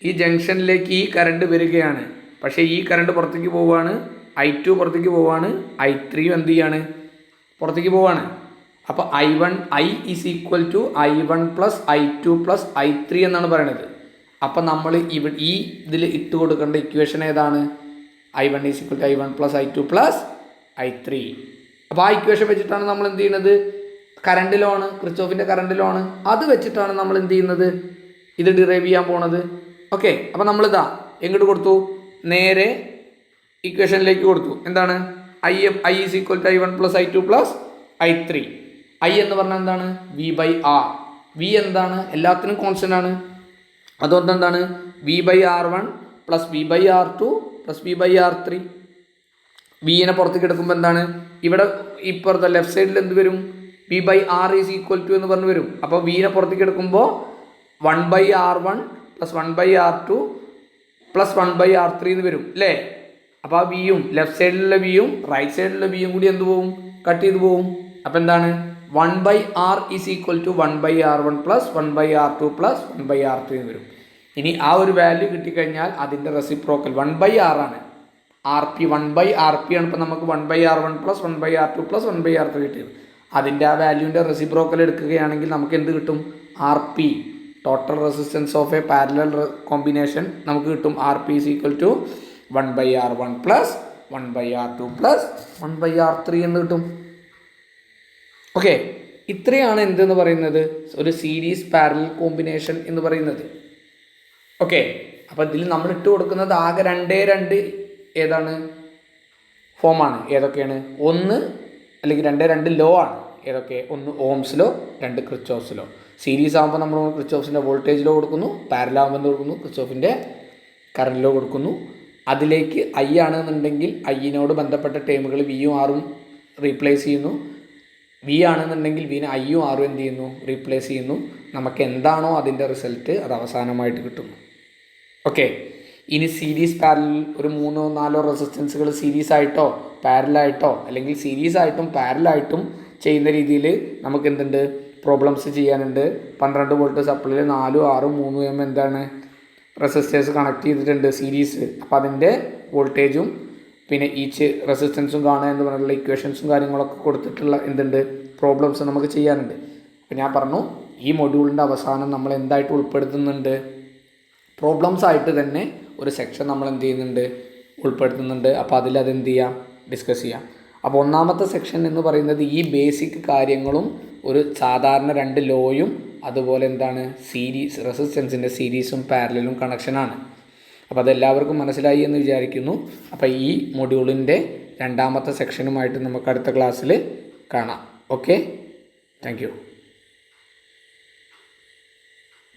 ഈ ജംഗ്ഷനിലേക്ക് ഈ കറണ്ട് വരികയാണ്, പക്ഷേ ഈ കറണ്ട് പുറത്തേക്ക് പോവുകയാണ്, I2 പുറത്തേക്ക് പോവുകയാണ്, I3 എന്ത് ചെയ്യാണ്, പുറത്തേക്ക് പോവുകയാണ്. അപ്പോൾ I is equal to I1 plus I2 plus I3 എന്നാണ് പറയണത്. അപ്പം നമ്മൾ ഈ ഇതിൽ ഇട്ട് കൊടുക്കേണ്ട ഇക്വേഷൻ ഏതാണ്, I1 is equal to I1 plus I2 plus I3. അപ്പോൾ ആ ഇക്വേഷൻ വെച്ചിട്ടാണ് നമ്മൾ എന്ത് ചെയ്യുന്നത്, കറണ്ട് ലോ ആണ്, കിർച്ചോഫിൻ്റെ കറണ്ട് ലോ ആണ്, അത് വെച്ചിട്ടാണ് നമ്മൾ എന്ത് ചെയ്യുന്നത്, ഇത് ഡിറൈവ് ചെയ്യാൻ പോണത്. ഓക്കെ, അപ്പോൾ നമ്മളിതാ എങ്ങോട്ട് കൊടുത്തു, നേരെ ഇക്വേഷനിലേക്ക് കൊടുത്തു. എന്താണ്, I is equal to I1 plus I2 plus I3. I എന്ന് പറഞ്ഞാൽ എന്താണ്, V/R. V എന്താണ്, എല്ലാത്തിനും കോൺസ്റ്റൻ്റ് ആണ്. അതുകൊണ്ട് എന്താണ് V/R1 plus V/R2 plus V/R3. വിനെ പുറത്തേക്ക് എടുക്കുമ്പോൾ എന്താണ്, ഇവിടെ ഇപ്പുറത്തെ ലെഫ്റ്റ് സൈഡിൽ എന്ത് വരും, V/R ഈസ് ഈക്വൽ ടു എന്ന് പറഞ്ഞു വരും. അപ്പോൾ വിനെ പുറത്തേക്ക് എടുക്കുമ്പോൾ 1/R1 plus 1/R2 plus 1/R3 എന്ന് വരും അല്ലേ. അപ്പോൾ ആ വിയും ലെഫ്റ്റ് സൈഡിലുള്ള വിയും റൈറ്റ് സൈഡിലുള്ള വിയും കൂടി എന്ത് പോവും, കട്ട് ചെയ്ത് പോവും. അപ്പോൾ എന്താണ് 1/R is equal to 1/R1 plus 1/R2 plus 1/R3 എന്ന് വരും. ഇനി ആ ഒരു വാല്യൂ കിട്ടിക്കഴിഞ്ഞാൽ അതിൻ്റെ റെസിപ്രോക്കൽ 1/R ആണ്, RP 1/RP ആണ്. ഇപ്പോൾ നമുക്ക് 1/R1 plus 1/R2 plus 1/R3 കിട്ടിയത്. അതിൻ്റെ ആ വാല്യൂവിൻ്റെ റെസിപ്രോക്കൽ എടുക്കുകയാണെങ്കിൽ നമുക്ക് എന്ത് കിട്ടും, RP total resistance of a parallel combination നമുക്ക് കിട്ടും. RP is equal to 1/R1 plus 1/R2 plus 1/R3 എന്ന് കിട്ടും. ഓക്കെ, ഇത്രയാണ് എന്തെന്ന് പറയുന്നത് ഒരു സീരീസ് പാരലൽ കോമ്പിനേഷൻ എന്ന് പറയുന്നത്. ഓക്കെ, അപ്പോൾ ഇതിൽ നമ്മൾ ഇട്ട് കൊടുക്കുന്നത് ആകെ രണ്ട് ഏതാണ് ഫോമാണ്. ഏതൊക്കെയാണ്? ഒന്ന് അല്ലെങ്കിൽ രണ്ട് ലോ ആണ്. ഏതൊക്കെ? ഒന്ന് ഓംസ് ലോ, രണ്ട് ക്രിച്ചോഫ്സ് ലോ. സീരീസ് ആകുമ്പോൾ നമ്മൾ ക്രിച്ചോഫ്സിൻ്റെ വോൾട്ടേജ് ലോ കൊടുക്കുന്നു, പാരലൽ ആകുമ്പോൾ എന്ത് കൊടുക്കുന്നു? ക്രിച്ചോഫിൻ്റെ കറണ്ട് ലോ കൊടുക്കുന്നു. അതിലേക്ക് ഐ ആണെന്നുണ്ടെങ്കിൽ ഐയിനോട് ബന്ധപ്പെട്ട ടേമുകൾ വിയും ആറും റീപ്ലേസ് ചെയ്യുന്നു. വി ആണെന്നുണ്ടെങ്കിൽ വിന് ഐയും ആറും എന്ത് ചെയ്യുന്നു? റീപ്ലേസ് ചെയ്യുന്നു. നമുക്ക് എന്താണോ അതിൻ്റെ റിസൾട്ട് അത് അവസാനമായിട്ട് കിട്ടുന്നു. ഓക്കെ, ഇനി സീരീസ് പാരലൽ ഒരു 3-4 റെസിസ്റ്റൻസുകൾ സീരീസ് ആയിട്ടോ പാരലായിട്ടോ അല്ലെങ്കിൽ സീരീസ് ആയിട്ടും പാരലായിട്ടും ചെയ്യുന്ന രീതിയിൽ നമുക്ക് എന്തുണ്ട്? പ്രോബ്ലംസ് ചെയ്യാനുണ്ട്. 12 വോൾട്ട് സപ്ലൈയിൽ 4, 6, 3 എം എന്താണ് റെസിസ്റ്റേഴ്സ് കണക്ട് ചെയ്തിട്ടുണ്ട് സീരീസ്. അപ്പോൾ അതിൻ്റെ വോൾട്ടേജും പിന്നെ ഈച്ച് റെസിസ്റ്റൻസും കാണുക എന്ന് പറഞ്ഞിട്ടുള്ള ഇക്വേഷൻസും കാര്യങ്ങളൊക്കെ കൊടുത്തിട്ടുള്ള എന്തുണ്ട്? പ്രോബ്ലംസ് നമുക്ക് ചെയ്യാനുണ്ട്. അപ്പോൾ ഞാൻ പറഞ്ഞു ഈ മൊഡ്യൂളിൻ്റെ അവസാനം നമ്മൾ എന്തായിട്ട് ഉൾപ്പെടുത്തുന്നുണ്ട്? പ്രോബ്ലംസ് ആയിട്ട് തന്നെ ഒരു സെക്ഷൻ നമ്മൾ എന്ത് ചെയ്യുന്നുണ്ട്? ഉൾപ്പെടുത്തുന്നുണ്ട്. അപ്പോൾ അതിൽ അതെന്ത് ചെയ്യാം? ഡിസ്കസ് ചെയ്യാം. അപ്പോൾ ഒന്നാമത്തെ സെക്ഷൻ എന്ന് പറയുന്നത് ഈ ബേസിക് കാര്യങ്ങളും ഒരു സാധാരണ 2 ലോയും അതുപോലെ എന്താണ് സീരീസ് റെസിസ്റ്റൻസിൻ്റെ സീരീസും പാരലലും കണക്ഷനാണ്. അപ്പോൾ അതെല്ലാവർക്കും മനസ്സിലായി എന്ന് വിചാരിക്കുന്നു. അപ്പോൾ ഈ മൊഡ്യൂളിൻ്റെ രണ്ടാമത്തെ സെക്ഷനുമായിട്ട് നമുക്ക് അടുത്ത ക്ലാസ്സിൽ കാണാം. Okay, thank you.